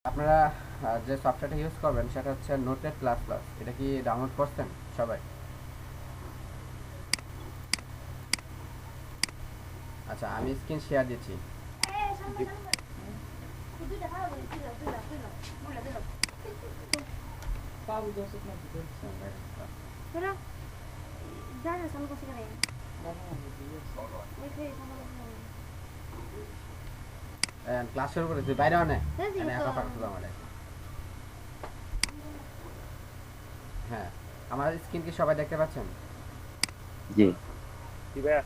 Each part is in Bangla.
আপনারা যে সফটওয়্যারটা ইউজ করবেন সেটা হচ্ছে নোটপ্যাড প্লাস প্লাস। এটা কি ডাউনলোড করছেন সবাই? আচ্ছা, আমি স্ক্রিন শেয়ার দিচ্ছি। জি। ক্লাস শুরু করেছি, বাইরে অনেক একা পাঠাতো আমার। হ্যাঁ, আমার স্ক্রিন কি সবাই দেখতে পাচ্ছেন? জি। জি ভাইয়া।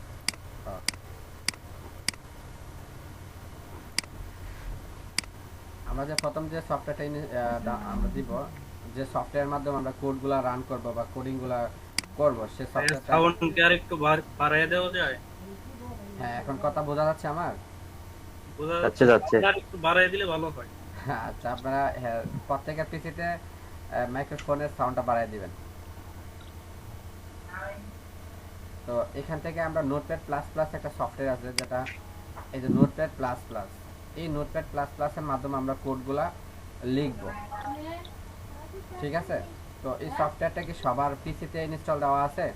ও, আমরা যে প্রথম যে সফটওয়্যারটা আমরা দিব, যে সফটওয়্যারের মাধ্যমে আমরা কোডগুলা রান করব বা কোডিংগুলা করব, সে সফটওয়্যারটা। সাউন্ড কি আর একটু বাড়ায় দেওয়া যায়? হ্যাঁ, এখন কথা বোঝা যাচ্ছে আমার? বোঝা যাচ্ছে যাচ্ছে, যাচ্ছে। আর একটু বাড়ায় দিলে ভালো হয়। আচ্ছা, আপনারা হ্যাঁ, প্রত্যেকের পিসিতে মাইক্রোফোনের সাউন্ডটা বাড়ায় দিবেন। তো এখান থেকে আমরা নোটপ্যাড প্লাস প্লাস একটা সফটওয়্যার আছে, যেটা এই যে নোটপ্যাড প্লাস প্লাস, এই নোটপ্যাড প্লাস প্লাসের মাধ্যমে আমরা কোডগুলা লিখব। ঠিক আছে? তো এই সফটওয়্যারটা কি সবার পিসিতে ইনস্টল দেওয়া আছে?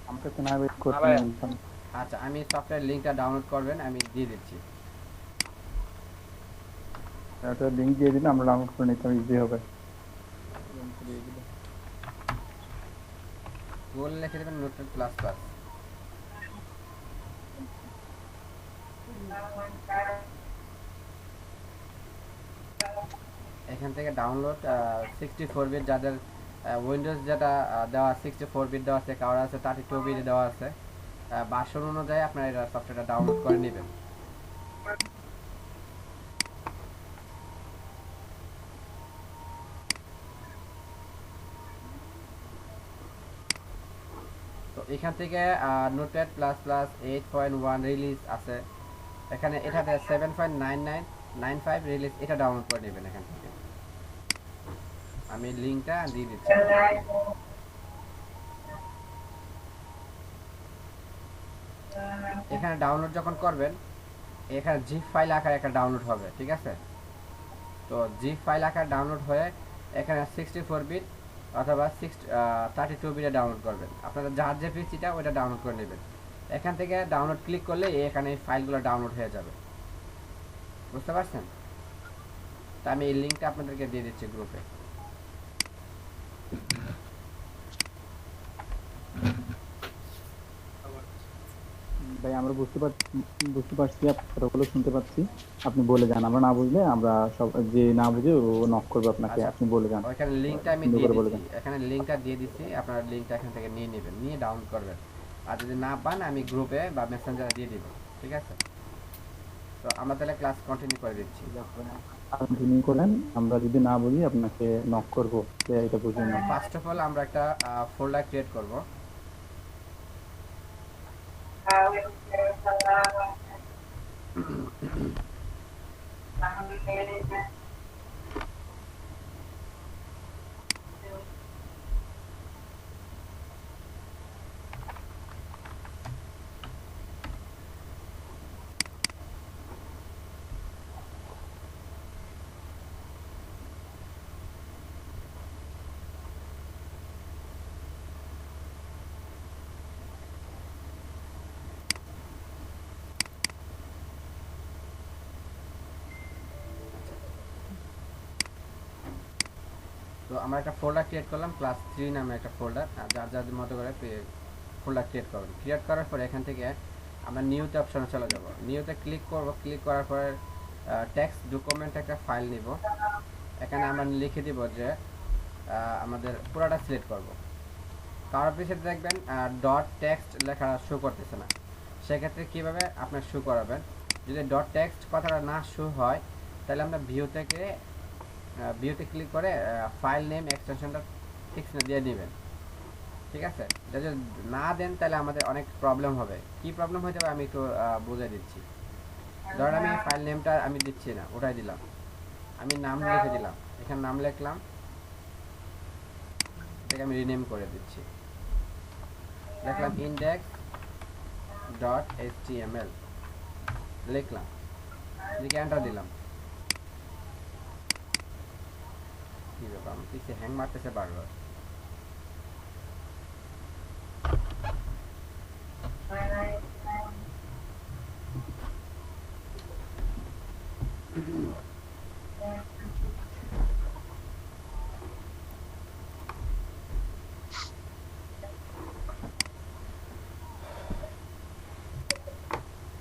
আমাকে তো না ওয়েট না করতে ভাইয়া। বলতাম। আচ্ছা, আমি সফটওয়্যার লিঙ্কটা ডাউনলোড করবেন, আমি দিয়ে দিচ্ছি। একটা লিংক দিয়ে দিলে আমরা ডাউনলোড করে নিতাম, ইজি হবে। গুগল লিখে দেবেন নোটপ্যাড প্লাস প্লাস। এখান থেকে ডাউনলোড 64 বিট, যাদের উইন্ডোজ যেটা দেওয়া 64 বিট দেওয়া আছে, কারোর আছে 32 বিট দেওয়া আছে, ভার্সন অনুযায়ী আপনারা এটা সফটওয়্যারটা ডাউনলোড করে নেবেন। তো এখান থেকে নোটপ্যাড প্লাস প্লাস 8.1 রিলিজ আছে, এখানে এটাতে 7.9995 রিলিজ, এটা ডাউনলোড করে নেবেন এখান থেকে। আমি লিঙ্কটা দিয়ে দিচ্ছি। এখানে ডাউনলোড যখন করবেন, এখানে জিপ ফাইল আকারে একটা ডাউনলোড হবে, ঠিক আছে? তো জিপ ফাইল আকারে ডাউনলোড হয়ে এখানে 64 বিট অথবা 32 বিটে ডাউনলোড করবেন। আপনারা যার যে পিসিটা ওইটা ডাউনলোড করে নেবেন। এখান থেকে ডাউনলোড ক্লিক করলে এখানে এই ফাইলগুলো ডাউনলোড হয়ে যাবে। বুঝতে পারছেন? তা আমি এই লিঙ্কটা আপনাদেরকে দিয়ে দিচ্ছি গ্রুপে। ভাই আমরা বুঝতে পারছি, আপনার কথাগুলো শুনতে পাচ্ছি। আপনি বলে যান, আমরা না বুঝলে আমরা সব যে না বুঝে ও নক করবে আপনাকে, আচ্ছা, আপনি বলে যান। ওইখানে লিঙ্কটা আমি সুন্দর দিয়ে করে বলে দিচ্ছি, যান। এখানে লিঙ্কটা দিয়ে দিচ্ছি, আপনারা লিঙ্কটা এখান থেকে নিয়ে নেবেন, নিয়ে ডাউনলোড করবেন। আর যদি না পান আমি গ্রুপে বা মেসেঞ্জারে দিয়ে দিব। ঠিক আছে? তো আমরা তাহলে ক্লাস কন্টিনিউ করে দিচ্ছি। কন্টিনিউ করেন, আমরা যদি না বুঝি আপনাকে নক করবো যে এটা বুঝলেন না। ফার্স্ট অফ অল আমরা একটা ফোল্ডার ক্রিয়েট করব। তো আমরা একটা ফোল্ডার ক্রিয়েট করলাম, ক্লাস 3 নামে একটা ফোল্ডার। যার যার মতো করে ফোল্ডার ক্রিয়েট করবেন। ক্রিয়েট করার পরে এখান থেকে আমরা নিউতে অপশনে চলে যাব। নিউতে ক্লিক করব, ক্লিক করার পরে টেক্সট ডকুমেন্ট একটা ফাইল নিব। এখানে আমরা লিখে দিব যে আমাদের পুরোটা সিলেক্ট করব। কারোর পিছিয়ে দেখবেন ডট টেক্সট লেখা শো করতেছে না, সেক্ষেত্রে কীভাবে আপনার শো করাবেন? যদি ডট টেক্সট কথাটা না শো হয়, তাহলে আমরা ভিউতে ক্লিক করে ফাইল নেম এক্সটেনশনটা ঠিক দিয়ে নেবেন। ঠিক আছে? এটা যদি না দেন তাহলে আমাদের অনেক প্রবলেম হবে। কি প্রবলেম হতে হবে আমি একটু বুঝিয়ে দিচ্ছি। ধরেন আমি ফাইল নেমটা আমি দিচ্ছি না, ওটাই দিলাম। আমি নাম লিখে দিলাম, এখানে নাম লিখলাম, এটাকে আমি রিনেম করে দিচ্ছি। লিখলাম index.html লিখলাম। লিখে এন্টার দিলাম। কি ব্যাপার, আমার পিছে হ্যাং মারতেছে বারবার।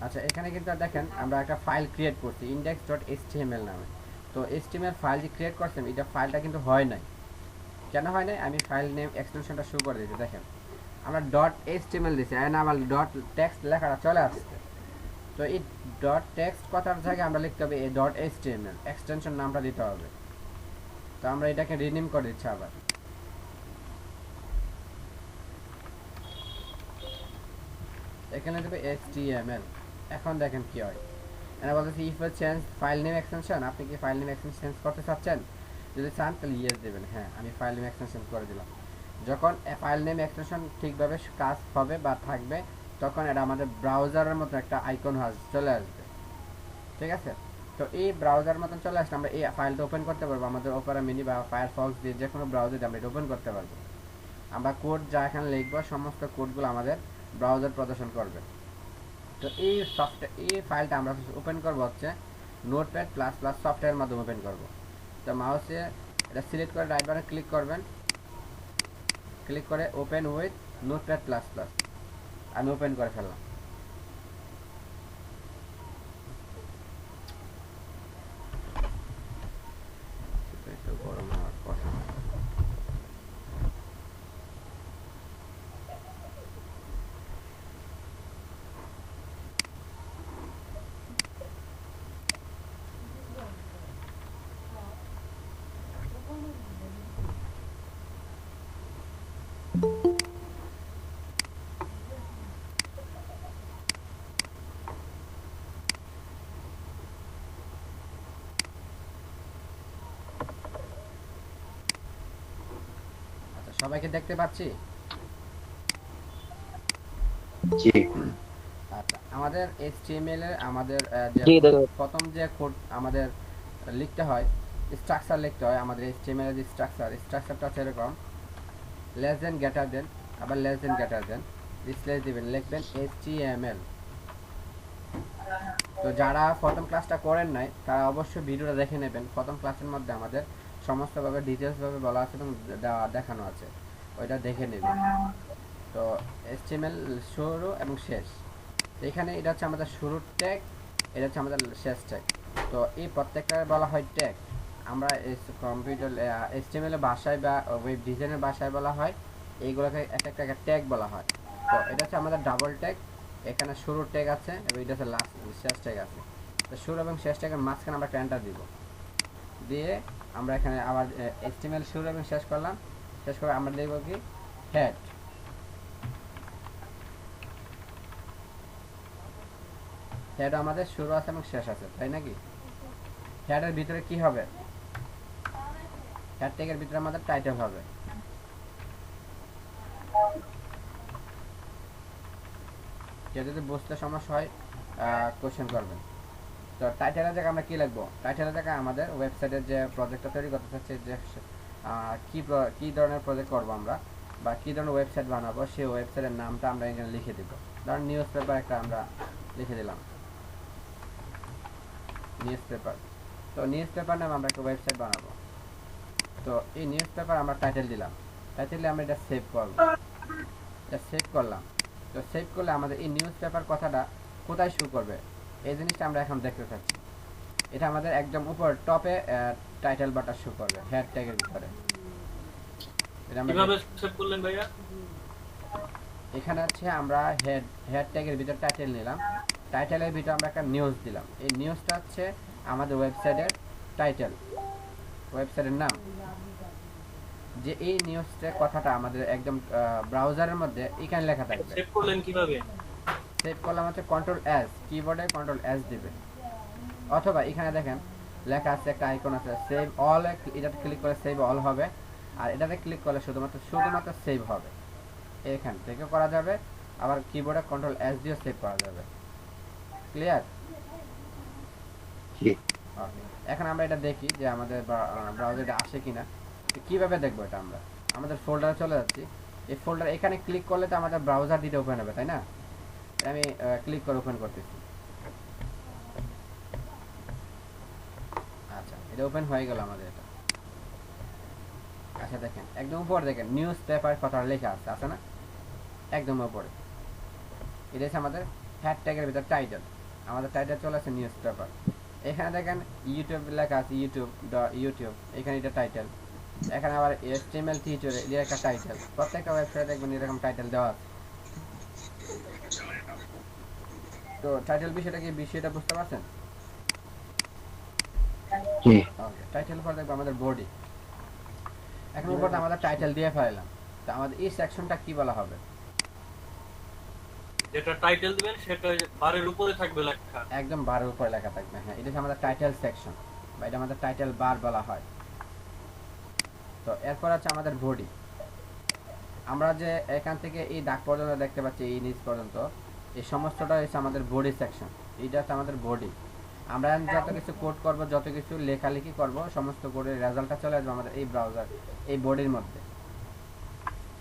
আচ্ছা, এখানে কিন্তু দেখেন আমরা একটা ফাইল ক্রিয়েট করছি index.html নামে। তো html ফাইল যে ক্রিয়েট করছেন এটা ফাইলটা কিন্তু হয় নাই। কেন হয় নাই, আমি ফাইল নেম এক্সটেনশনটা শুরু করে দিয়েছি। দেখেন আমরা .html দিয়েছি, আর আবার .text লেখাটা চলে আসছে। তো এই .text কথার জায়গায় আমরা লিখতে হবে এই .html এক্সটেনশন নামটা দিতে হবে। তো আমরা এটাকে রিনেম করে দিচ্ছি আবার। এখানে দেবে html। এখন দেখেন কি হয়, এখানে বলতেছে if you change file name extension, আপনি কি ফাইল নেম এক্সটেনশন চেঞ্জ করতে চাচ্ছেন? যদি চান তাহলে ইয়েস দেবেন, হ্যাঁ আমি ফাইল নেম এক্সটেনশন করে দিলাম। যখন ফাইল নেম এক্সটেনশন ঠিকভাবে কাজ হবে বা থাকবে তখন এটা আমাদের ব্রাউজারের মতো একটা আইকন চলে আসবে, ঠিক আছে? তো এই ব্রাউজার মতন চলে আসলে আমরা এই ফাইলটা ওপেন করতে পারবো আমাদের ওপেরা মিনি বা ফায়ারফক্স দিয়ে, যে কোনো ব্রাউজারে আমরা এটা ওপেন করতে পারবো। আমরা কোড যা এখানে লিখবো সমস্ত কোডগুলো আমাদের ব্রাউজার প্রদর্শন করবে। তো এই ফাইলটা আমরা ওপেন করব হচ্ছে নোটপ্যাড প্লাস প্লাস সফটওয়্যারের মাধ্যমে ওপেন করব। তো মাউসে এটা সিলেক্ট করে রাইট বাটনে ক্লিক করবেন, ক্লিক করে open with notepad plus plus আমি ওপেন করে ফেললাম। একটু গরম হওয়ার কথা। সবাইকে দেখতে পাচ্ছি? জি আচ্ছা, আমাদের HTML এর আমাদের জি দাদা। প্রথম যে কোড আমাদের লিখতে হয়, স্ট্রাকচার লিখতে হয় আমাদের HTML এর যে স্ট্রাকচারটা হচ্ছে এরকম লেস দেন গ্রেটার দেন, আবার less than greater than, slash দিবেন, লিখবেন HTML। তো যারা প্রথম ক্লাসটা করেন নাই তারা অবশ্যই ভিডিওটা দেখে নেবেন। প্রথম ক্লাসের মধ্যে আমাদের সমস্তভাবে ডিটেলসভাবে বলা আছে এবং দেখানো আছে, ওইটা দেখে নেবেন। তো HTML শুরু এবং শেষ, তো এখানে এটা হচ্ছে আমাদের শুরুর ট্যাগ, এটা হচ্ছে আমাদের শেষ ট্যাগ। তো এই প্রত্যেকটা বলা হয় ট্যাগ। আমরা কম্পিউটার HTML এর ভাষায় বা ওয়েব ডিজাইনের ভাষায় বলা হয় এইগুলোকে এক একটা ট্যাগ বলা হয়। তো এটা হচ্ছে আমাদের ডাবল ট্যাগ, এখানে শুরুর ট্যাগ আছে এবং এটা হচ্ছে লাস্ট শেষ ট্যাগ আছে। তো শুরু এবং শেষ ট্যাগের মাঝখানে আমরা এন্টার দিব, দিয়ে আমরা এখানে আবার HTML শুরু এবং শেষ করলাম, শেষ করে আমরা লিখব কি হেড। হেড আমাদের শুরু আছে এবং শেষ আছে, তাই নাকি? হেডের ভিতরে কি হবে? হেড ট্যাগের ভিতরে আমাদের টাইটেল হবে। কেউ যদি বুঝতে সমস্যা হয় কোশ্চেন করবেন। তো টাইটেলের জায়গায় আমরা কি লিখবো? টাইটেলের জায়গায় আমাদের ওয়েবসাইটের যে প্রজেক্টটা তৈরি করতে চাচ্ছি, যে কি ধরনের প্রজেক্ট করবো আমরা বা কি ধরনের ওয়েবসাইট বানাবো সেই ওয়েবসাইটের নামটা আমরা এখানে লিখে দিব। ধরুন নিউজ পেপার একটা আমরা লিখে দিলাম, নিউজ পেপার। তো নিউজ পেপার নামে আমরা একটা ওয়েবসাইট বানাবো। তো এই নিউজ পেপার আমরা টাইটেল দিলাম, টাইটেলে আমরা এটা সেভ করবো, এটা সেভ করলাম। তো সেভ করলে আমাদের এই নিউজ পেপার কথাটা কোথায় শো করবে এই জিনিসটা আমরা এখন দেখতে চাচ্ছি। এটা আমাদের একদম উপর টপে টাইটেল বারটা শো করবে হেড ট্যাগের ভিতরে। এটা আমরা কিভাবে সেভ করলেন ভাইয়া? এখানে আছে আমরা হেড ট্যাগের ভিতর টাইটেল নিলাম, টাইটেলের ভিতরে আমরা একটা নিউজ দিলাম। এই নিউজটা হচ্ছে আমাদের ওয়েবসাইটের টাইটেল, ওয়েবসাইটের নাম। যে এই নিউজটা কথাটা আমাদের একদম ব্রাউজারের মধ্যে এখানে লেখা থাকবে। সেভ করলেন কিভাবে? সেভ করলাম হচ্ছে কন্ট্রোল এস, কিবোর্ডে কন্ট্রোল এস দিবে, অথবা এখানে দেখেন লেখা আছে একটা আইকন আছে সেভ অল, এটাতে ক্লিক করে সেভ অল হবে, আর এটাতে ক্লিক করলে শুধুমাত্র সেভ হবে। এখান থেকে করা যাবে, আবার কিবোর্ডে কন্ট্রোল এস দিয়ে সেভ করা যাবে। ক্লিয়ার? জি ওকে, এখন আমরা এটা দেখি যে আমাদের ব্রাউজারে আসে কিনা। তো কিভাবে দেখবো এটা? আমরা আমাদের ফোল্ডারে চলে যাচ্ছি। এই ফোল্ডার এখানে ক্লিক করলে তো আমাদের ব্রাউজার দিতে ওপেন হবে, তাই না? আমি ক্লিক করে ওপেন করতেছি। আচ্ছা, এটা ওপেন হয়ে গেল আমাদের এটা। আচ্ছা দেখেন, একদম উপরে দেখেন নিউজ পেপার কথা লেখা আছে, আছে না? একদম উপরে এটা হচ্ছে আমাদের হ্যাড ট্যাগের ভিতর টাইটেল। আমাদের টাইটেল চলে আসে নিউজ পেপার। এখানে দেখেন ইউটিউব লেখা আছে, ইউটিউব, এখানে এটা টাইটেল। এখানে আবার HTML টিউটোরিয়াল এর একটা টাইটেল। প্রত্যেকটা ওয়েবসাইটে দেখবেন এরকম টাইটেল দেওয়া আছে। তো টাইটেল বিষয়টা বুঝতে পারছেন? জি ওকে, টাইটেল পর দেখবো আমাদের বডি। এখন উপরে আমাদের টাইটেল দিয়ে ফেলাম। তো আমাদের এই সেকশনটা কি বলা হবে? যেটা টাইটেল দিবেন সেটা বারের উপরে থাকবে লেখা। একদম বারের উপরে লেখা থাকবে। হ্যাঁ, এটা হচ্ছে আমাদের টাইটেল সেকশন, বা এটা আমাদের টাইটেল বার বলা হয়। তো এরপর আছে আমাদের বডি। আমরা যে এখান থেকে এই দাগ পর্যন্ত দেখতে পাচ্ছি, এই নিচ পর্যন্ত, এই সমস্তটা হচ্ছে আমাদের বডি সেকশন। এইটা হচ্ছে আমাদের বডি। আমরা যত কিছু কোড করব, যত কিছু লেখালেখি করব, সমস্ত কোডের রেজাল্টটা চলে আসবে আমাদের এই ব্রাউজার, এই বডির মধ্যে।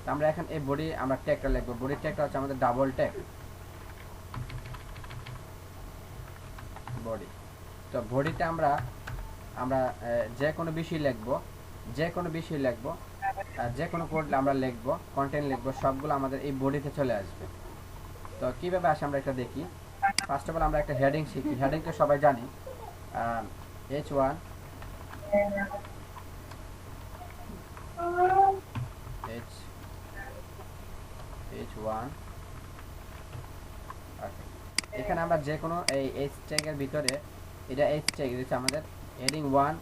তো আমরা এখন এই বডি আমরা ট্যাগটা লিখবো। বডি ট্যাগটা হচ্ছে আমাদের ডাবল ট্যাগ বডি। তো বডিতে আমরা আমরা যে কোনো বিষয় লিখবো, যে কোনো বিষয় লিখবো, যে কোনো কোড আমরা লিখবো, কন্টেন্ট লিখবো, সবগুলো আমাদের এই বডিতে চলে আসবে। তো কীভাবে আসে আমরা একটা দেখি। ফার্স্ট অফ অল আমরা একটা হেডিং শিখি। হেডিং তো সবাই জানি, H1 H1। এখানে আমরা যে কোনো এই H ট্যাগের ভিতরে, এটা H ট্যাগ, এটা হচ্ছে আমাদের হেডিং 1,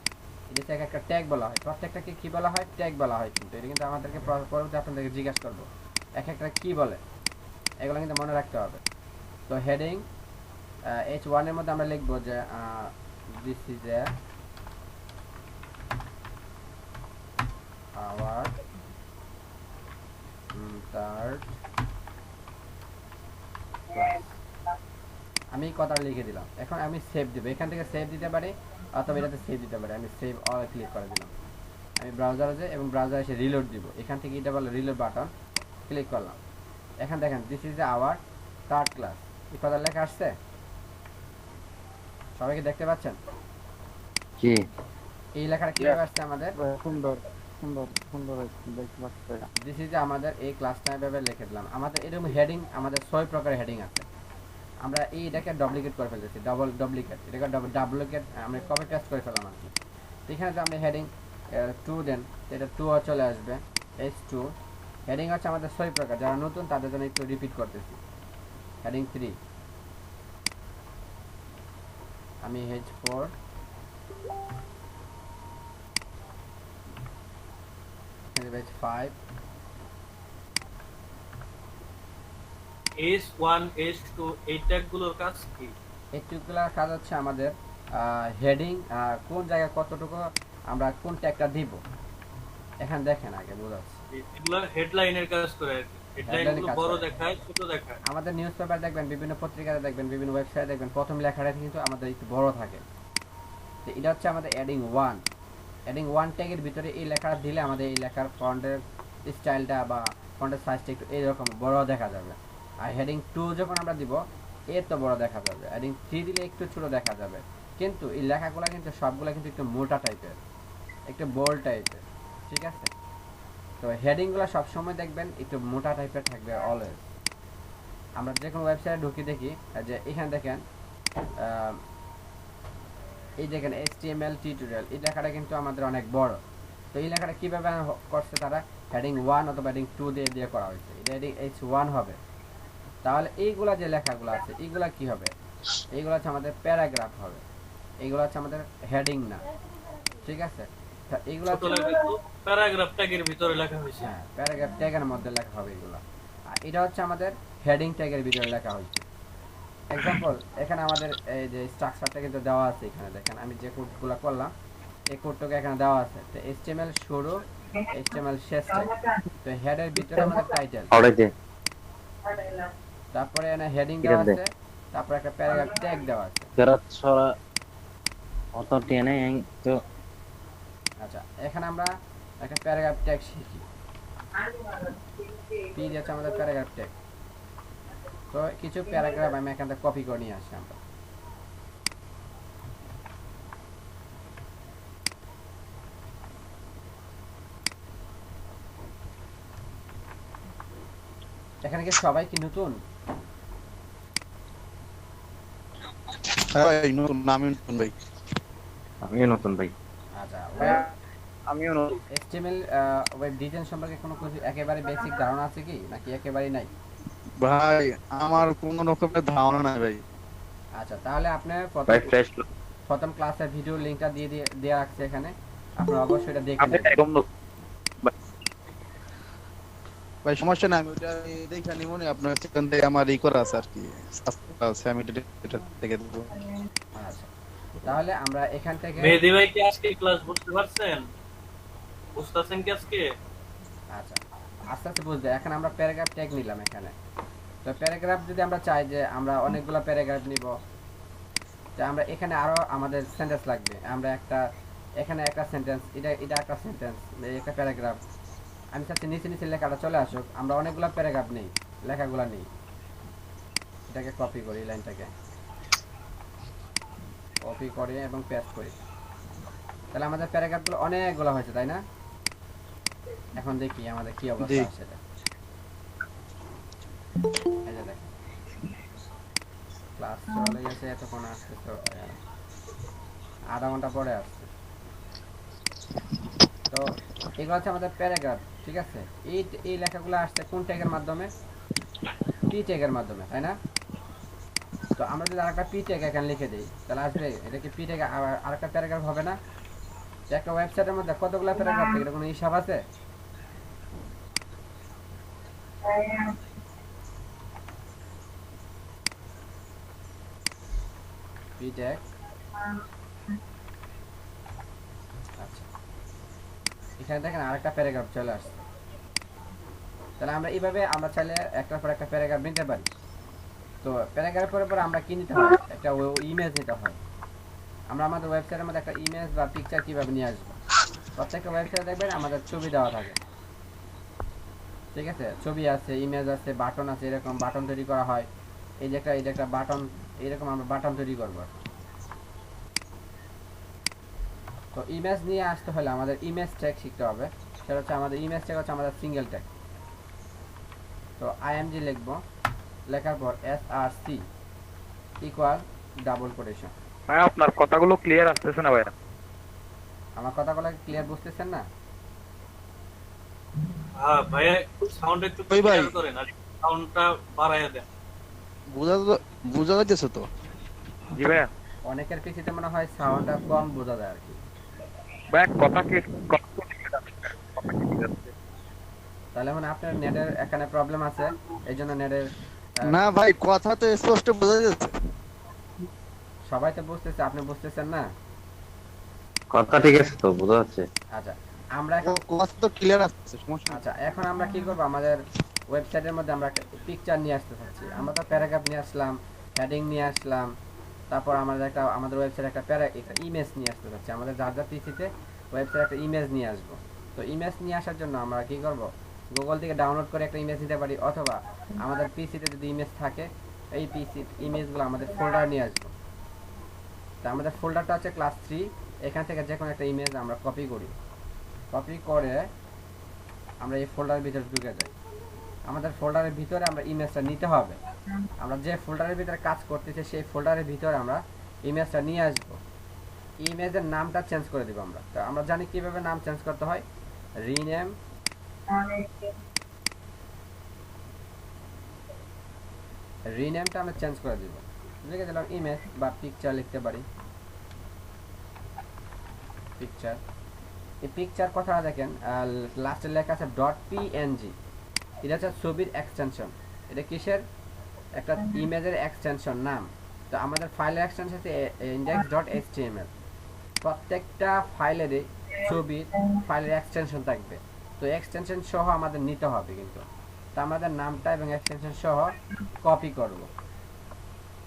এটা থেকে একটা ট্যাগ বলা হয়। প্রত্যেকটাকে কি বলা হয়? ট্যাগ বলা হয়। কিন্তু এটা কিন্তু আমাদেরকে পরবর্তী আপনাদেরকে জিজ্ঞাসা করবো এক একটা কি বলে, এগুলো কিন্তু মনে রাখতে হবে। তো হেডিং H1 এর মধ্যে আমরা লিখবো যে this is our third class. আমি এই কথাটা লিখে দিলাম। এখন আমি সেভ দেবো। এখান থেকে সেভ দিতে পারি, অথবা এটাতে সেভ দিতে পারি। আমি সেভ অল ক্লিক করে দিলাম। আমি ব্রাউজারে যাই এবং ব্রাউজারে এসে রিলোড দিব। এখান থেকে এটা বলে রিলোড বাটন, ক্লিক করলাম। এখন দেখেন this is our third class, এই কথা লেখা আসছে। সবাইকে দেখতে পাচ্ছেন? জি এই লেখাটা কিভাবে আসছে আমাদের? সুন্দর সুন্দর সুন্দর হয়েছে, দেখতে পাচ্ছি। দিস ইজ আমাদের এই ক্লাসটা এভাবে লিখে দিলাম। আমাদের এরকম হেডিং, আমাদের 6 প্রকারের হেডিং আছে। আমরা এইটাকে ডুপ্লিকেট করে ফেলতেছি, ডুপ্লিকেট, এটাকে ডুপ্লিকেট আমরা কপি পেস্ট করে ফেললাম আর কি। তো এখানে যে আমরা হেডিং 2 দেন, এটা 2 চলে আসবে, H2। হেডিং হচ্ছে আমাদের 6 প্রকার, যারা নতুন তাদের জন্য একটু রিপিট করতেছি। হেডিং 3 আমি H4, H5, S1 S2 এই ট্যাগগুলোর কাজ কি? এইটুকুলার কাজ হচ্ছে আমাদের হেডিং কোন জায়গায় কতটুকু আমরা কোন ট্যাগটা দিব। এখানে দেখেন, আগে বোঝাচ্ছি। এগুলো হেডলাইনের কাজ করে আর কি। হেডলাইনগুলো কাজ বড় করে। দেখায়, ছোট দেখায়। আমাদের নিউজ পেপার দেখবেন, বিভিন্ন পত্রিকাতে দেখবেন, বিভিন্ন ওয়েবসাইটে দেখবেন, প্রথম লেখাটা কিন্তু আমাদের একটু বড় থাকে। তো এটা হচ্ছে আমাদের হেডিং 1। হেডিং 1 ট্যাগের ভিতরে এই লেখাটা দিলে আমাদের এই লেখার ফন্টের স্টাইলটা বা ফন্টের সাইজটা একটু এইরকম বড় দেখা যাবে। আর হেডিং 2 যখন আমরা দিব, এর তো বড় দেখা যাবে। হেডিং 3 দিলে একটু ছোট দেখা যাবে। কিন্তু এই লেখাগুলো কিন্তু সবগুলো কিন্তু একটু মোটা টাইপের, একটু বোল্ড টাইপের, ঠিক আছে? তো হেডিংগুলো সবসময় দেখবেন একটু মোটা টাইপের থাকবে অলওয়েজ। আমরা যে কোনো ওয়েবসাইটে ঢুকি দেখি যে এখানে দেখেন, এই দেখেন HTML টিউটোরিয়াল, এই লেখাটা কিন্তু আমাদের অনেক বড়। তো এই লেখাটা কীভাবে করছে তারা? হেডিং 1 অথবা হেডিং 2 দিয়ে করা হয়েছে। এটা হেডিং H1 হবে। তাহলে এইগুলা যে লেখাগুলো আছে, এইগুলা কি হবে? এইগুলো হচ্ছে আমাদের প্যারাগ্রাফ হবে। এইগুলো হচ্ছে আমাদের হেডিং না, ঠিক আছে? এইগুলো ছোট লেখা তো প্যারাগ্রাফ ট্যাগের ভিতরে লেখা হয়েছে। হ্যাঁ, প্যারাগ্রাফ ট্যাগের মধ্যে লেখা হবে এগুলো। আর এটা হচ্ছে আমাদের হেডিং ট্যাগের ভিতরে লেখা হয়েছে। এক্সাম্পল, এখানে আমাদের এই যে স্ট্রাকচারটা কিন্তু দেওয়া আছে। এখানে দেখেন আমি যে কোডগুলো করলাম, এই কোডটাকে এখানে দেওয়া আছে। তো HTML শুরু, HTML শেষ ট্যাগ। তো হেডের ভিতরে আমাদের টাইটেল, অর্ডার দে তারপরে এখানে হেডিং দেওয়া আছে, তারপরে একটা প্যারাগ্রাফ ট্যাগ দেওয়া আছে। ফেরত ছড়া অত টেনে তো আচ্ছা, এখানে আমরা একটা প্যারাগ্রাফ ট্যাগ শিখি। পি দিয়েছে আমাদের প্যারাগ্রাফ ট্যাগ। তো কিছু প্যারাগ্রাফ আমি এখান থেকে কপি করে নিয়ে আসি আমরা। এখানে কি সবাই কি নতুন? হ্যাঁ ভাই নতুন, আমি নতুন ভাই। আমিও নতুন ভাই। আচ্ছা, আমিও HTML ওয়েব ডিজাইন সম্পর্কে কোনো কিছু একেবারে বেসিক ধারণা আছে কি, নাকি একেবারেই নাই? ভাই আমার কোনো রকমের ধারণা নাই ভাই। আচ্ছা, তাহলে আপনি ভাই ফ্রেশ প্রথম ক্লাসের ভিডিও লিংকটা দিয়ে রাখছি এখানে, আপনারা অবশ্যই এটা দেখে আপনি নেবেন। একদম ভাই সমস্যা নাই, আমি ওটা দেখে নিব নি, আপনার সেখান থেকে আমার ই করা আছে আর কি, সাবস্ক্রাইব আছে, আমি এটা দেখে দেব। আচ্ছা, তাহলে আমরা এখান থেকে মেহেদী ভাই কি আজকে ক্লাস বুঝতে পারছেন? বুঝতেছেন কি আজকে? আচ্ছা, আস্তে আস্তে বুঝবে। এখন আমরা প্যারাগ্রাফ ট্যাগ নিলাম এখানে। তো প্যারাগ্রাফ যদি আমরা চাই যে আমরা অনেকগুলো প্যারাগ্রাফ নিব, তো আমরা এখানে আরো আমাদের সেন্টেন্স লাগবে। আমরা এখানে একটা সেন্টেন্স, এটা একটা সেন্টেন্স, একটা প্যারাগ্রাফ। আমি চাচ্ছি নিচে নিচে লেখাটা চলে আসুক, আমরা অনেকগুলো প্যারাগ্রাফ নেই, লেখাগুলো নেই। এটাকে কপি করি, লাইনটাকে কপি করে এবং পেস্ট করি। তাহলে আমাদের প্যারাগ্রাফগুলো অনেকগুলো হয়েছে, তাই না? এখন দেখি আমাদের কি অবস্থা আছে। এই যে দেখেন, ক্লাস চলে গেছে, এতক্ষণ আসছে তো আধা ঘন্টা পরে আসছে। তো এগুলো হচ্ছে আমাদের প্যারাগ্রাফ, ঠিক আছে? এই লেখাগুলো আসছে কোন ট্যাগের মাধ্যমে? পি ট্যাগের মাধ্যমে, তাই না? তো আমরা যদি আরেকটা পি ট্যাগ এখানে লিখে দিই, তাহলে আসবে এটা কি পি ট্যাগ আরেকটা প্যারাগ্রাফ হবে না? একটা ওয়েবসাইটের মধ্যে কতগুলো প্যারাগ্রাফ থাকে, এটা কোনো হিসাব আছে? পি ট্যাগ, আচ্ছা, এখানে দেখেন আরেকটা প্যারাগ্রাফ চলে আসছে। তাহলে আমরা এইভাবে আমরা চাইলে একটার পর একটা প্যারাগ্রাফ নিতে পারি। তো প্যারাগ্রাফের পর আমরা কি নিতে হয়? একটা ইমেজ নিতে হয়। আমরা আমাদের ওয়েবসাইটের মধ্যে একটা ইমেজ বা পিকচার কিভাবে নিয়ে আসবো? প্রত্যেকটা ওয়েবসাইটে দেখবেন আমাদের ছবি দেওয়া থাকে, ঠিক আছে? ছবি আছে, ইমেজ আছে, বাটন আছে, এরকম বাটন তৈরি করা হয়। এটা একটা বাটন, এরকম আমরা বাটন তৈরি করব। তো ইমেজ নিয়ে আসতে হলে আমাদের ইমেজ ট্যাগ শিখতে হবে। সেটা হচ্ছে আমাদের ইমেজ ট্যাগ হচ্ছে আমাদের সিঙ্গেল ট্যাগ। তো আইএমজি লিখবো, লেখার পর SRC ইকুয়াল ডাবল কোটেশন। ভাই আপনার কথাগুলো ক্লিয়ার আসতেছে না ভাই। আমার কথাগুলো ক্লিয়ার বুঝতেছেন না? হ্যাঁ ভাই, সাউন্ড একটু ওই ভাই। ক্লিয়ার করেন আর সাউন্ডটা বাড়ায়া দেন। বুঝা যাচ্ছে তো? জি ভাইয়া। অনেকের পিছিতে মনে হয় সাউন্ডটা কম বোঝা যায় আর কি। ভাই কথা কি তাহলে মানে আপনার নেটের এখানে প্রবলেম আছে, এই জন্য নেটের না ভাই, কথা তো স্পষ্ট বোঝা যাচ্ছে। সবাই তো বুঝতেছে, আপনি বুঝতেছেন না? কথা ঠিক আছে তো, বোঝা যাচ্ছে। আচ্ছা, আমরা এখন কথা তো ক্লিয়ার আসছে, সমস্যা নেই। আচ্ছা, এখন আমরা কি করব? আমাদের ওয়েবসাইটের মধ্যে আমরা একটা পিকচার নিয়ে আসতে চাচ্ছি। আমরা তো প্যারাগ্রাফ নিয়ে আসলাম, হেডিং নিয়ে আসলাম, তারপর আমাদের ওয়েবসাইটে একটা ইমেজ নিয়ে আসতে চাচ্ছি। আমাদের যার পিসিতে ওয়েবসাইটে একটা ইমেজ নিয়ে আসবো। তো ইমেজ নিয়ে আসার জন্য আমরা কি করব? গুগল থেকে ডাউনলোড করে একটা ইমেজ নিতে পারি, অথবা আমাদের পিসিতে যদি ইমেজ থাকে, এই পিসি ইমেজগুলো আমাদের ফোল্ডার নিয়ে আসবো। তো আমাদের ফোল্ডারটা হচ্ছে ক্লাস 3। এখান থেকে যে কোনো একটা ইমেজ আমরা কপি করি, কপি করে আমরা এই ফোল্ডারের ভিতরে ঢুকে যাই। আমাদের ফোল্ডারের ভিতরে আমরা ইমেজটা নিতে হবে। আমরা যে ফোল্ডারের ভিতরে কাজ করতেছি সেই ফোল্ডারের ভিতরে আমরা ইমেজটা নিয়ে আসবো। ইমেজের নামটা চেঞ্জ করে দিব আমরা। তো আমরা জানি কিভাবে নাম চেঞ্জ করতে হয়। রিনেমটা আমরা চেঞ্জ করে দিব। লিখে দিলাম ইমেজ বা পিকচার লিখতে পারি। পিকচার, এই পিকচার কথাটা দেখেন লাস্টে লেখা আছে .png। এটা হচ্ছে ছবির এক্সটেনশন। এটা কিসের? একটা ইমেজের এক্সটেনশন নাম। তো আমাদের ফাইলের এক্সটেনশন হচ্ছে index.html। প্রত্যেকটা ফাইলেরই ছবির ফাইলের এক্সটেনশন থাকবে। তো এক্সটেনশন সহ আমাদের নিতে হবে কিন্তু। তো আমাদের নামটা এবং এক্সটেনশন সহ কপি করব।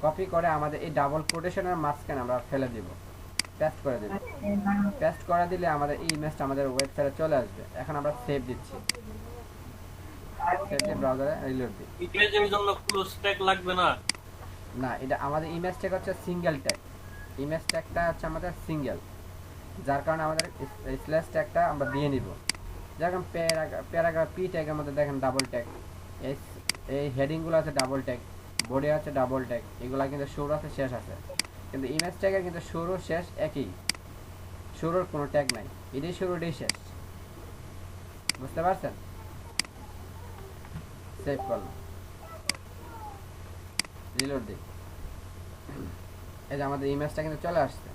কপি করে আমাদের এই ডাবল কোটেশনের মাঝখানে আমরা ফেলে দিব। পেস্ট করে দেব। পেস্ট করে দিলে আমাদের এই ইমেজটা আমাদের ওয়েবসাইটে চলে আসবে। এখন আমরা সেভ দিচ্ছি, সেভ দিয়ে ব্রাউজারে রিলোড দিই। ইমেজের জন্য ক্লোজ ট্যাগ লাগবে না? না, এটা আমাদের ইমেজ ট্যাগ হচ্ছে সিঙ্গেল ট্যাগ। ইমেজ ট্যাগটা হচ্ছে আমাদের সিঙ্গেল, যার কারণে আমাদের স্ল্যাশ ট্যাগটা আমরা দিয়ে নিব। যেরকম প্যারাগ্রাফ পি ট্যাগের মধ্যে দেখেন ডাবল ট্যাগ, এই হেডিংগুলো আছে ডাবল ট্যাগ, বডি আছে ডাবল ট্যাগ, এগুলা কিন্তু শুরু আছে শেষ আছে। কিন্তু ইমেজ ট্যাগের কিন্তু শুরু শেষ একই, শুরুর কোনো ট্যাগ নাই, এটাই শুরু এটাই শেষ। বুঝতে পারছেন? সেভ করলাম, রিলোড দিই। এই যে আমাদের ইমেজটা কিন্তু চলে আসছে।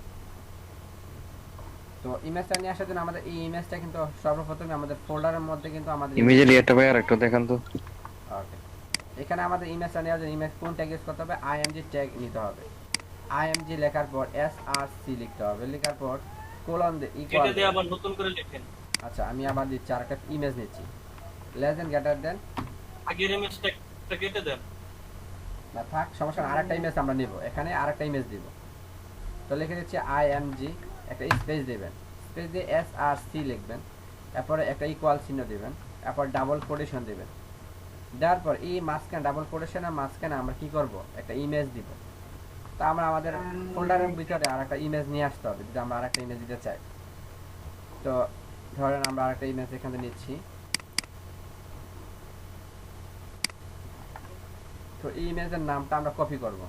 তো ইমেজটা নিয়ে আসার জন্য আমাদের এই ইমেজটা কিন্তু সর্বপ্রথমে আমাদের ফোল্ডারের মধ্যে কিন্তু আমাদের ইমেজের এটা ভাই আরেকটু দেখান তো। ওকে, এখানে আমাদের ইমেজটা নেওয়ার জন্য ইমেজ কোন ট্যাগ ইউজ করতে হবে? আইএমজি ট্যাগ নিতে হবে। আইএমজি লেখার পর এসআরসি লিখতে হবে, লেখার পর কোলন ইকুয়াল কেটে দিয়ে আবার নতুন করে লিখেন। আচ্ছা, আমি আবার দিচ্ছি, আরেকটা ইমেজ নিচ্ছি, লেস দেন গ্রেটার দেন, আগের ইমেজটা কেটে দেন। না থাক সমস্যা না, আরেকটা ইমেজ আমরা নিব, এখানে আরেকটা ইমেজ দিব। তো লিখে দিচ্ছি আইএমজি, একটা স্পেস দিবেন, স্পেস দিয়ে এসআরসি লিখবেন, তারপরে একটা ইকুয়াল চিহ্ন দিবেন, তারপর ডাবল কোটেশন দিবেন। দেওয়ার পর এই মাঝখানে ডাবল কোটেশনের মাঝখানে আমরা কি করব? একটা ইমেজ দিব। তা আমরা আমাদের ফোল্ডারের ভিতরে আরেকটা ইমেজ নিয়ে আসতে হবে যদি আমরা আরেকটা ইমেজ দিতে চাই। তো ধরেন আমরা আরেকটা ইমেজ এখানে নিচ্ছি। তো এই ইমেজের নামটা আমরা কপি করব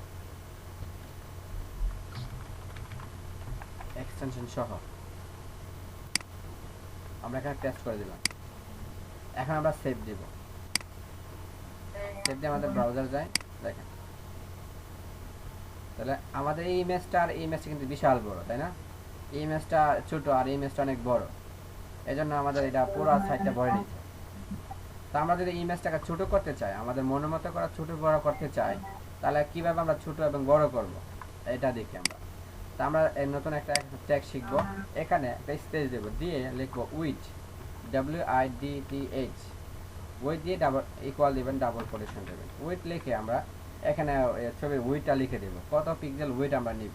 এক্সটেনশন সহ, আমরা এখানে পেস্ট করে দিলাম। এখন আমরা সেভ দিব, সেভ দিয়ে আমাদের ব্রাউজার যায়, দেখেন তাহলে আমাদের এই ইমেজটা আর এই ইমেজটা কিন্তু বিশাল বড়, তাই না? এই ইমেজটা ছোট আর এই ইমেজটা অনেক বড়, এজন্য আমাদের এটা পুরো সাইডটা ভরে নিচ্ছে। তো আমরা যদি ইমেজটাকে ছোট করতে চাই, আমাদের মনের মতো করে ছোট বড় করতে চাই, তাহলে কিভাবে আমরা ছোট এবং বড় করব এটা দেখি আমরা। তো আমরা নতুন একটা ট্যাগ শিখব। এখানে একটা স্পেস দেব, দিয়ে লিখব উইথ, WIDTH, উইথ দিয়ে ডাবল ইকুয়াল দিবেন, ডাবল কোটেশন দেবেন। উইথ লিখে আমরা এখানে ছবির উইথটা লিখে দেব, কত পিক্সেল উইথ আমরা নিব।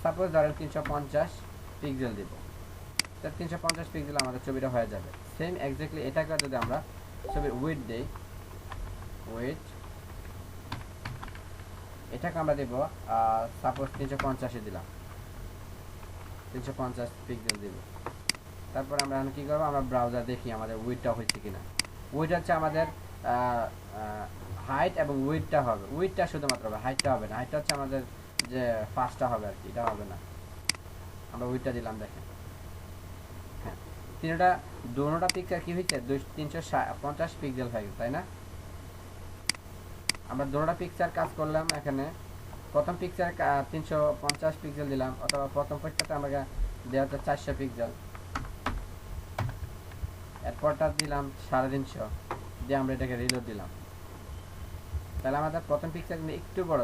সাপোজ ধরেন 350 পিক্সেল দিব, তো 350 পিক্সেল আমাদের ছবিটা হয়ে যাবে। সেম এক্স্যাক্টলি এটাকে যদি আমরা ছবির উইথ দেই, উইথ এটাকে আমরা দেব সাপোজ 350 দিলাম, 350 পিক্সেল দিব। তারপর আমরা কি করব? আমরা ব্রাউজার দেখি আমাদের উইথটা হয়েছে কিনা। উইথ হচ্ছে আমাদের হাইট এবং উইথটা হবে, উইথটা শুধুমাত্র হবে, হাইটটা হবে না। হাইটটা হচ্ছে আমাদের যে ফার্স্টটা হবে আর কি, এটা হবে না। আমরা উইথটা দিলাম, দেখেন হ্যাঁ, দুটোটা পিক্সেল কি হয়েছে? 350 পিক্সেল হয়ে গেছে, তাই না? আমরা দুটোটা পিক্সেল কাজ করলাম। এখানে প্রথম পিক্সেল 350 পিক্সেল দিলাম, অথবা প্রথম পিক্সেলটা আমাকে দেওয়া হচ্ছে 400 পিক্সেল, এরপরটা দিলাম 350 দিয়ে আমরা এটাকে রিলোড দিলাম। তাহলে আমাদের প্রথম পিক্সেল কিন্তু একটু বড়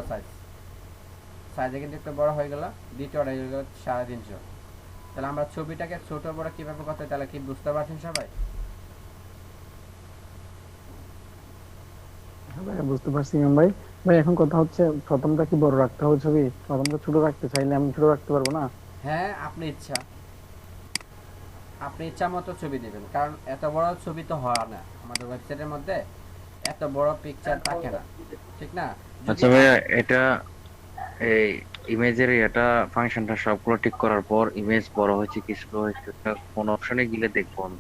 সাইজে কিন্তু একটু বড় হয়ে গেল, দ্বিতীয়টা হয়ে গেল 350। তাহলে আমরা ছবিটাকে ছোট বড় কিভাবে করতে, তাহলে কি বুঝতে পারছেন সবাই? হ্যাঁ ভাই, বুঝতে পারছি ইমাম ভাই। ভাই এখন কথা হচ্ছে, প্রথমটা কি বড় রাখতে হবে ছবি? প্রথমটা ছোট রাখতে চাইলে আমি ছোট রাখতে পারবো না? হ্যাঁ, আপনি ইচ্ছা মতো ছবি দিবেন, কারণ এত বড় ছবি তো হয় না আমাদের ওয়েবসাইটের মধ্যে, এত বড় পিকচার থাকে না, ঠিক না? আচ্ছা ভাইয়া, এটা এই ইমেজের এটা ফাংশনটা সবগুলো ঠিক করার পর ইমেজ বড় হয়েছে কি ছোট হয়েছে কোন অপশনে গেলে দেখবো আমি?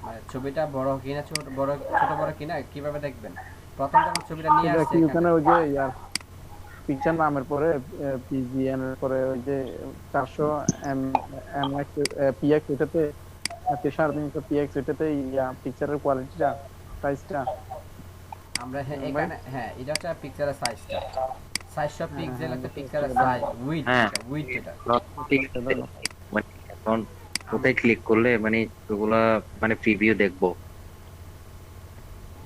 মানে ছবিটা বড় কিনা ছোট বড় কিনা কিভাবে দেখবেন? প্রথম যখন ছবিটা নিয়ে এটা আসছে কি এখানে, ওখানে ওই যে ইয়ার পিকচার নামের পরে পিজিএন এর পরে ওই যে 400 এম এমএক্স পিএক্স, এটাতে 350 পিএক্স, এটাতে ইয়া পিকচারের কোয়ালিটিটা সাইজটা আমরা ভাই? এখানে হ্যাঁ, এটা হচ্ছে পিকচারের সাইজটা 400 পিক্সেল একটা পিক্সেলের এটা সাইজ, উইডথ হ্যাঁ। উইডথ এটা। ঠিক আছে, মানে এখন কোথায় ক্লিক করলে মানে ওগুলা মানে প্রিভিউ দেখবো?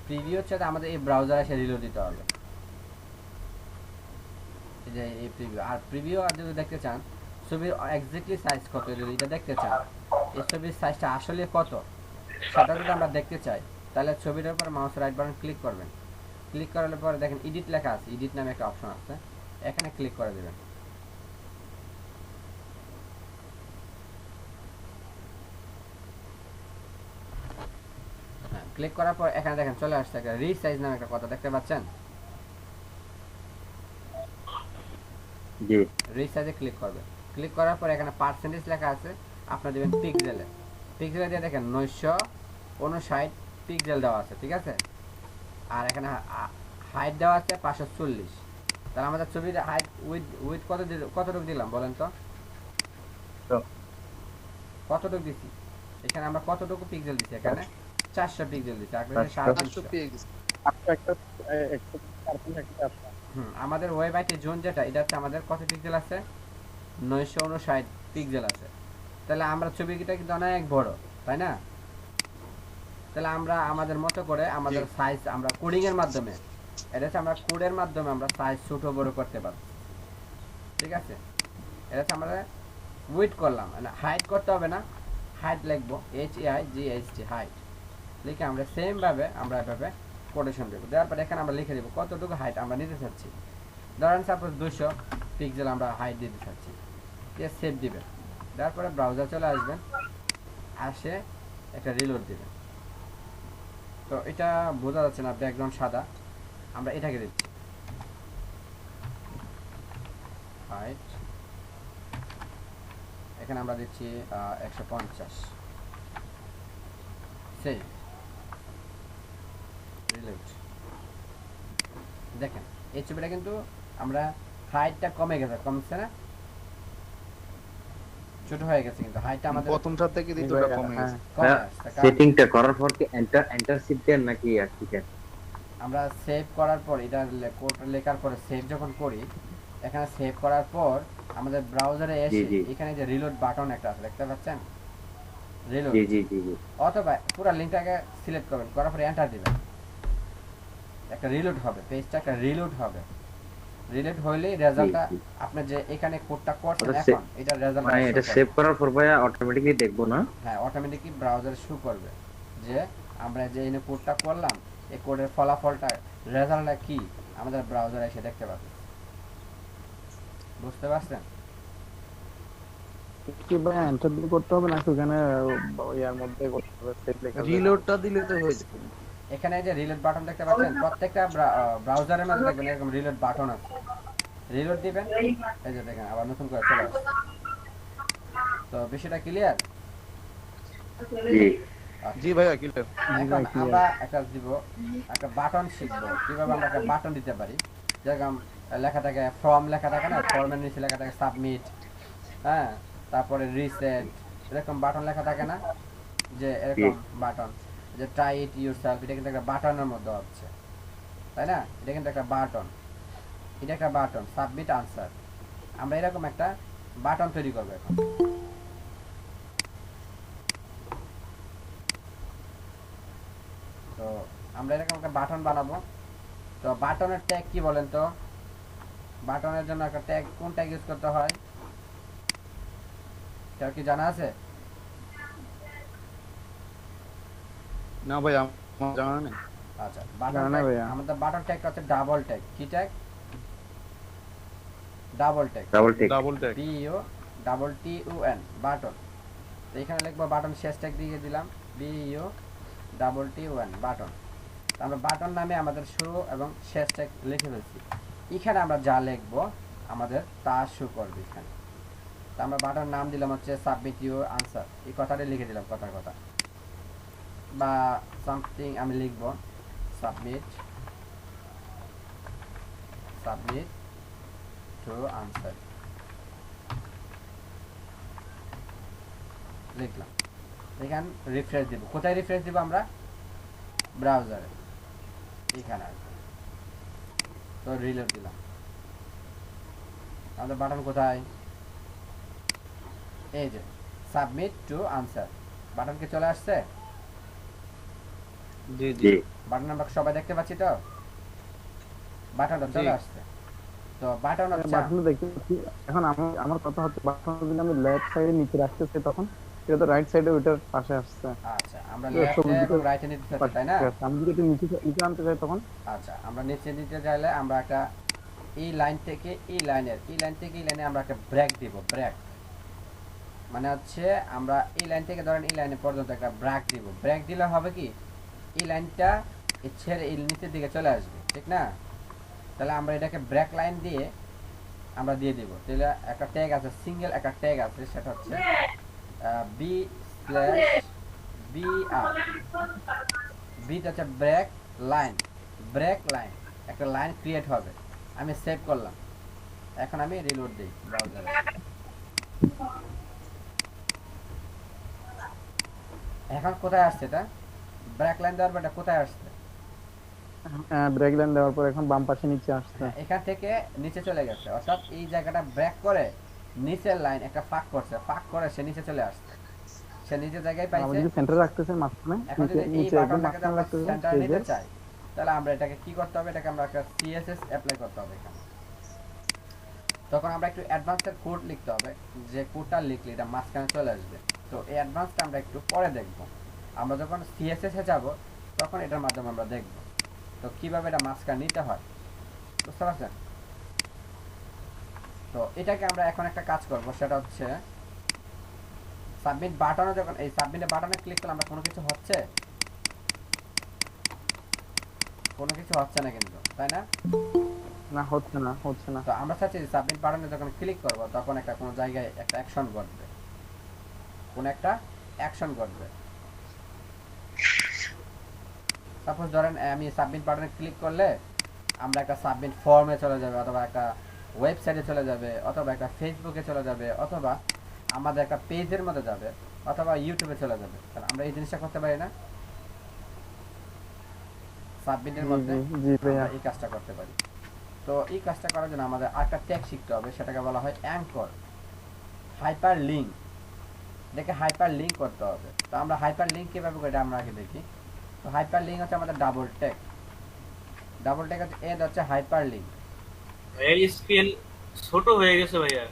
প্রিভিউ হচ্ছে আমাদের এই ব্রাউজারে এসে রিলোড দিতে হবে, এই যে এই প্রিভিউ। আর প্রিভিউ আর যদি দেখতে চান ছবির এক্স্যাক্টলি সাইজ কত, যদি এটা দেখতে চান এই ছবির সাইজটা আসলে কত সেটা যদি আমরা দেখতে চাই, তাহলে ছবির উপর মাউস রাইট বাটন ক্লিক করবেন। ক্লিক করার পরে দেখেন এডিট লেখা আছে, এডিট নামে একটা অপশন আছে, এখানে ক্লিক করে দেবেন। ক্লিক করার পর এখানে দেখেন চলে আসছে একটা রিসাইজ নামে একটা কথা দেখতে পাচ্ছেন। জি রিসাইজে ক্লিক করবেন। ক্লিক করার পর এখানে পার্সেন্টেজ লেখা আছে, আপনার দিবেন পিক্সেলে। পিক্সেলে দিয়ে দেখেন 959 পিক্সেল দেওয়া আছে, ঠিক আছে। আর এখানে হাইট দেওয়া আছে 540। তাহলে আমাদের ছবির হাইট উইথ কতটুকু দিলাম বলেন তো? কতটুকু দিছি? এখানে আমরা কতটুকু পিক্সেল দিছি? এখানে 400 পিক্সেল দিছি। আর এখানে 350 PX একটা একটা আমাদের ওয়েব আইটি জোন যেটা, এটা হচ্ছে আমাদের কত পিক্সেল আছে? 959 পিক্সেল আছে। তাহলে আমরা ছবিটা কিন্তু অনেক বড়, তাই না? তাহলে আমরা আমাদের মতো করে আমাদের সাইজ আমরা কোডিং এর মাধ্যমে, এটা হচ্ছে আমরা কোডের মাধ্যমে আমরা সাইজ ছোট বড় করতে পারব, ঠিক আছে। এটা হচ্ছে আমরা উইডথ করলাম, মানে হাইট করতে হবে না, হাইট লিখবো HAIGHT হাইট লিখে আমরা সেম ভাবে আমরা এভাবে কোটেশন দেব। দেওয়ার পর এখানে আমরা লিখে দেব কতটুকু হাইট আমরা নিতে চাচ্ছি। ধরেন সাপোজ 200 পিক্সেল আমরা হাইট দিতে চাচ্ছি, দিয়ে সেভ দিবেন। দেওয়ার পরে ব্রাউজার চলে আসবেন, আসে একটা রিলোড দিবেন। তো এটা বোঝা যাচ্ছে না, ব্যাকগ্রাউন্ড সাদা, আমরা এটাকে দিচ্ছি হাইট, এখানে আমরা দিচ্ছি 150। Save reload. দেখেন এই ছবিটা কিন্তু আমরা হাইটটা কমছে না, ছোট হয়ে গেছে, কিন্তু হাইটটা আমাদের প্রথমটার থেকে দ্বিতীয়টা কমে গেছে। কমে আসছে। কারণ সেটিংটা করার পর কি এন্টার শিপ দেন নাকি আর কি দেন? আমরা সেভ করার পর এটা কোড লেখার পরে সেভ যখন করি, এখানে সেভ করার পর আমাদের ব্রাউজারে এসে জি। এখানে যে রিলোড বাটন একটা আছে দেখতে পাচ্ছেন, রিলোড, জি জি জি জি অথবা পুরো লিংকটাকে সিলেক্ট করবেন, করার পরে এন্টার দিবেন, একটা রিলোড হবে, পেজটা একটা রিলোড হবে। রিলোড হইলে রেজাল্টটা জি। আপনি যে এখানে কোডটা করছেন ওটা এখন এটা রেজাল্ট মানে এটা সেভ করার পর ভাইয়া অটোমেটিক্যালি দেখবো না? হ্যাঁ, অটোমেটিকলি ব্রাউজারে শো করবে যে আমরা যে এনে কোডটা করলাম, এই কোডের ফলাফলটা রেজাল্টটা কি আমাদের ব্রাউজারে এসে দেখতে পাবে। বুঝতে পারছেন? কি ভাই এন্টার দিয়ে করতে হবে নাকি ওখানে ইয়ার মধ্যে করতে হবে সেভ লেখা যাবে? রিলোডটা দিলে তো হয়ে যাবে। এখানে যে রিলোড বাটন দেখতে পাচ্ছেন, প্রত্যেকটা ব্রাউজারের মধ্যে দেখবেন এরকম রিলোড বাটন আছে। রিলোড দিবেন, এই যে দেখেন আবার নতুন করে চলে আসছে। তো বিষয়টা ক্লিয়ার? জি জি ভাইয়া ক্লিয়ার। এখন আমরা একটা বাটন শিখবো, কিভাবে আমরা একটা বাটন দিতে পারি। যেরকম লেখা থাকে ফর্ম, লেখা থাকে না, ফর্মের নিচে লেখা থাকে সাবমিট, হ্যাঁ, তারপরে রিসেট, এরকম বাটন লেখা থাকে না, যে এরকম বাটন, যে ট্রাই ইট ইউরসেলফ, এটা কিন্তু একটা বাটনের মধ্যে হচ্ছে, তাই না? এটা কিন্তু একটা বাটন, এটা একটা বাটন, সাবমিট আনসার। আমরা এরকম একটা বাটন তৈরি করবো এখন। তো আমরা এরকম একটা বাটন বানাবো। তো বাটনের ট্যাগ কি বলেন তো? বাটনের জন্য একটা ট্যাগ, কোন ট্যাগ ইউজ করতে হয় কেউ কি জানা আছে? না ভাই আমার জানা নেই। আচ্ছা, বাটন জানা নাই ভাইয়া। আমাদের বাটন ট্যাগটা হচ্ছে ডাবল ট্যাগ। কি tag? Double tag, double tick. Double tag. BUTTON button. তো এখানে লিখবো বাটন, শেষ ট্যাগ দিয়ে দিলাম BUTTON বাটন। আমরা বাটন নামে আমাদের শুরু এবং শেষ ট্যাগ লিখে ফেলছি। এখানে আমরা যা লিখবো আমাদের তা শো করবে এখানে। তো আমরা বাটন নাম দিলাম হচ্ছে সাবমিট ইউর আনসার, এই কথাটা লিখে দিলাম কথার কথা, বা সামথিং আমি লিখবো সাবমিট টু আনসার লিখলাম। এখানে রিফ্রেশ দিব। কোথায় রিফ্রেশ দিব আমরা? ব্রাউজারে, এখানে আসবে। তো রিলোড দিলাম। আমাদের বাটন কোথায়? এই যে সাবমিট টু আনসার বাটন কি চলে আসছে? জি জি। জি বাটন আমরা সবাই দেখতে পাচ্ছি তো? বাটনটা চলে জি। আসছে। তো বাটন হচ্ছে বাটন দেখতে পাচ্ছি। এখন আমার কথা হচ্ছে বাটন যদি আমি লেফট সাইডে নিচে রাখতেছি তখন এটা তো রাইট সাইডে ওইটার পাশে আসছে। আচ্ছা, আমরা এটা সবুজ লেফটে এবং দিকে রাইটে নিতে চাচ্ছি, তাই না? আমি যদি এটা নিচে আনতে চাই তখন আচ্ছা, আমরা নিচে দিতে চাইলে আমরা একটা এই লাইন থেকে এই লাইনে আমরা একটা ব্রেক দিব। ব্রেক মানে হচ্ছে আমরা এই লাইন থেকে ধরেন এই লাইনে পর্যন্ত একটা ব্রেক দিব। ব্রেক দিলে হবে কি, এই লাইনটা ছেড়ে এই নিচের দিকে চলে আসবে, ঠিক না? তাহলে আমরা এটাকে ব্রেক লাইন দিয়ে আমরা দিয়ে দিব। তাহলে একটা ট্যাগ আছে, সিঙ্গেল একটা ট্যাগ আছে, সেটা হচ্ছে বি স্ল্যাশ বি আর বি হচ্ছে ব্রেক লাইন। ব্রেক লাইন একটা লাইন ক্রিয়েট হবে। আমি সেভ করলাম, এখন আমি রিলোড দিই ব্রাউজারে। এখন কোথায় আসছে এটা? ব্রেক লাইন দেওয়ার পর এটা কোথায় আসছে? ব্রেক লাইন দেওয়ার পর এখন বাম পাশে নিচে আসছে। এখান থেকে নিচে চলে গেছে, অর্থাৎ এই জায়গাটা ব্রেক করে নিচের লাইন একটা ফাঁক করছে, ফাঁক করে সে নিচে চলে আসছে, সে নিচের জায়গায় আমরা পাইছে। যদি সেন্টার রাখতেছেন মাঝখানে, এখন যদি এই নিচে একদম বাটনটাকে মাঝখানে আমরা রাখতেছেন সেন্টারে নিতে পেজের, চাই, তাহলে আমরা এটাকে কি করতে হবে? এটাকে আমরা একটা সিএসএস অ্যাপ্লাই করতে হবে এখানে। তখন আমরা একটু অ্যাডভান্সের কোড লিখতে হবে, যে কোডটা লিখলে এটা মাঝখানে চলে আসবে। তো এই অ্যাডভান্সটা আমরা একটু পরে দেখব। আমরা যখন সিএসএস এ যাব তখন এটার মাধ্যমে আমরা দেখব তো কিভাবে এটা মাঝখানে নিতে হয়, বুঝতে পারছেন? তো এটাকে আমরা এখন একটা কাজ করব, সেটা হচ্ছে সাবমিট বাটনে, যখন এই সাবমিট বাটনে ক্লিক করলে আমরা কোনো কিছু হচ্ছে না কিন্তু, তাই না? না হচ্ছে না। তো আমরা চাচ্ছি সাবমিট বাটনে যখন ক্লিক করব তখন একটা কোনো জায়গায় একটা অ্যাকশন ঘটবে, কোন একটা অ্যাকশন ঘটবে। সাপোজ ধরেন আমি সাবমিট বাটনে ক্লিক করলে আমরা একটা সাবমিট ফর্মে চলে যাবে, অথবা একটা ওয়েবসাইটে চলে যাবে, অথবা একটা ফেসবুকে চলে যাবে, অথবা আমাদের একটা পেজের মধ্যে যাবে, অথবা ইউটিউবে চলে যাবে। তাহলে আমরা এই জিনিসটা করতে পারি না? সাবমিটের মধ্যে জি ভাইয়া, আমরা এই কাজটা করতে পারি। তো এই কাজটা করার জন্য আমাদের আরেকটা ট্যাগ শিখতে হবে, সেটাকে বলা হয় অ্যাঙ্কর হাইপার লিঙ্ক। এটাকে হাইপার লিঙ্ক করতে হবে। তো আমরা হাইপার লিঙ্ক কিভাবে করি এটা আমরা আগে দেখি। তো হাইপার লিঙ্ক হচ্ছে আমাদের ডাবল ট্যাগ হচ্ছে এ হচ্ছে হাইপার লিঙ্ক। এই স্ক্রিন ছোট হয়ে গেছে ভাইয়া।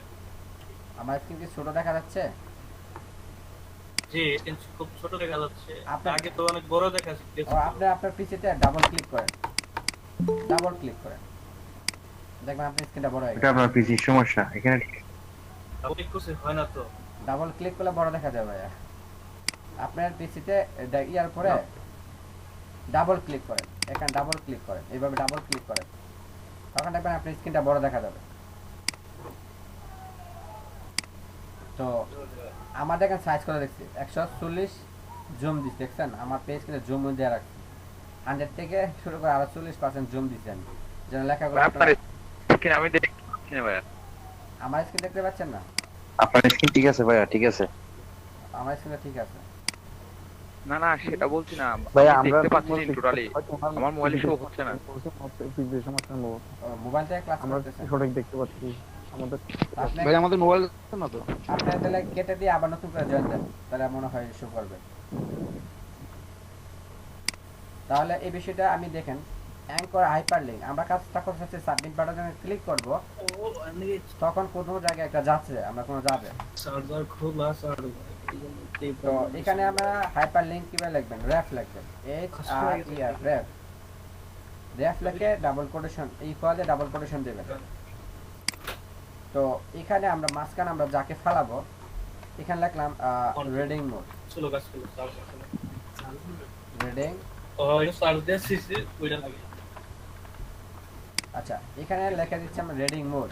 আমার স্ক্রিন কি ছোট দেখা যাচ্ছে? জি, স্ক্রিন খুব ছোট দেখা যাচ্ছে। আপনার- আগে তো অনেক বড় দেখা যাচ্ছে। ও আপনার পিসিতে ডাবল ক্লিক করেন, দেখবেন আপনার স্ক্রিনটা বড় হয়ে এটা গেছে। আপনার পিসির সমস্যা এখানে। অনেক কিছু হয় না তো। ডাবল ক্লিক করলে বড় দেখা যাবে। আপনার পিসিতে ইয়ার পরে ডাবল ক্লিক করেন, এখানে ডাবল ক্লিক করেন, এইভাবে ডাবল ক্লিক করেন, তখন দেখবেন আপনার স্ক্রিনটা বড় দেখা যাবে। তো আমাদের এখানে সাইজ করে দেখছি 140 জুম দিচ্ছি, দেখছেন? আমার পেজ কিন্তু জুম দিয়ে রাখছি 100 থেকে শুরু করে আরো 40% জুম দিচ্ছি আমি, যেন লেখাগুলো আপনার স্ক্রিন আমি দেখতে পাচ্ছি না ভাইয়া। আমার স্ক্রিন দেখতে পাচ্ছেন না? আপনার স্ক্রিন ঠিক আছে ভাইয়া, ঠিক আছে। আমার স্ক্রিনটা ঠিক আছে। না না সেটা বলছি না, ভাইয়া আমি আমরা দেখতে পাচ্ছি না টোটালি। আমার মোবাইলে শো হচ্ছে না। পিসির সমস্যা নেই, মোবাইল থেকে ক্লাস আমরা করতেছেন সঠিক দেখতে পাচ্ছি আমাদের। আপনি? ভাই আমাদের মোবাইল না তো। আপনি তাহলে কেটে দিয়ে আবার নতুন করে জয়েন দেন, তাহলে মনে হয় শো করবে। তাহলে এই বিষয়টা আমি দেখেন, অ্যাঙ্কর হাইপারলিংক আমরা কাজটা করতে হচ্ছে সাবমিট বাটনে ক্লিক করব, তখন কোনো জায়গায় একটা যাচ্ছে, আমরা কোনো যাবে। চার্জার খোলা তো এখানে আমরা হাইপারলিংক কিভাবে লিখবেন? রেফ লিখবেন, এইচ আর ই এফ, রেফ লিখে ডাবল কোটেশন ইকুয়ালে ডাবল কোটেশন দেবেন। তো এখানে আমরা মাঝখানে আমরা যাকে ফালাবো এখানে লিখলাম রিডিং মোড, চলো কাজ করো চার্জার খোলা। রিডিং। ও এটা চার্জ দিয়েছি ওইটা লাগে। আচ্ছা, এখানে লেখা দিচ্ছি আমরা রিডিং মোড।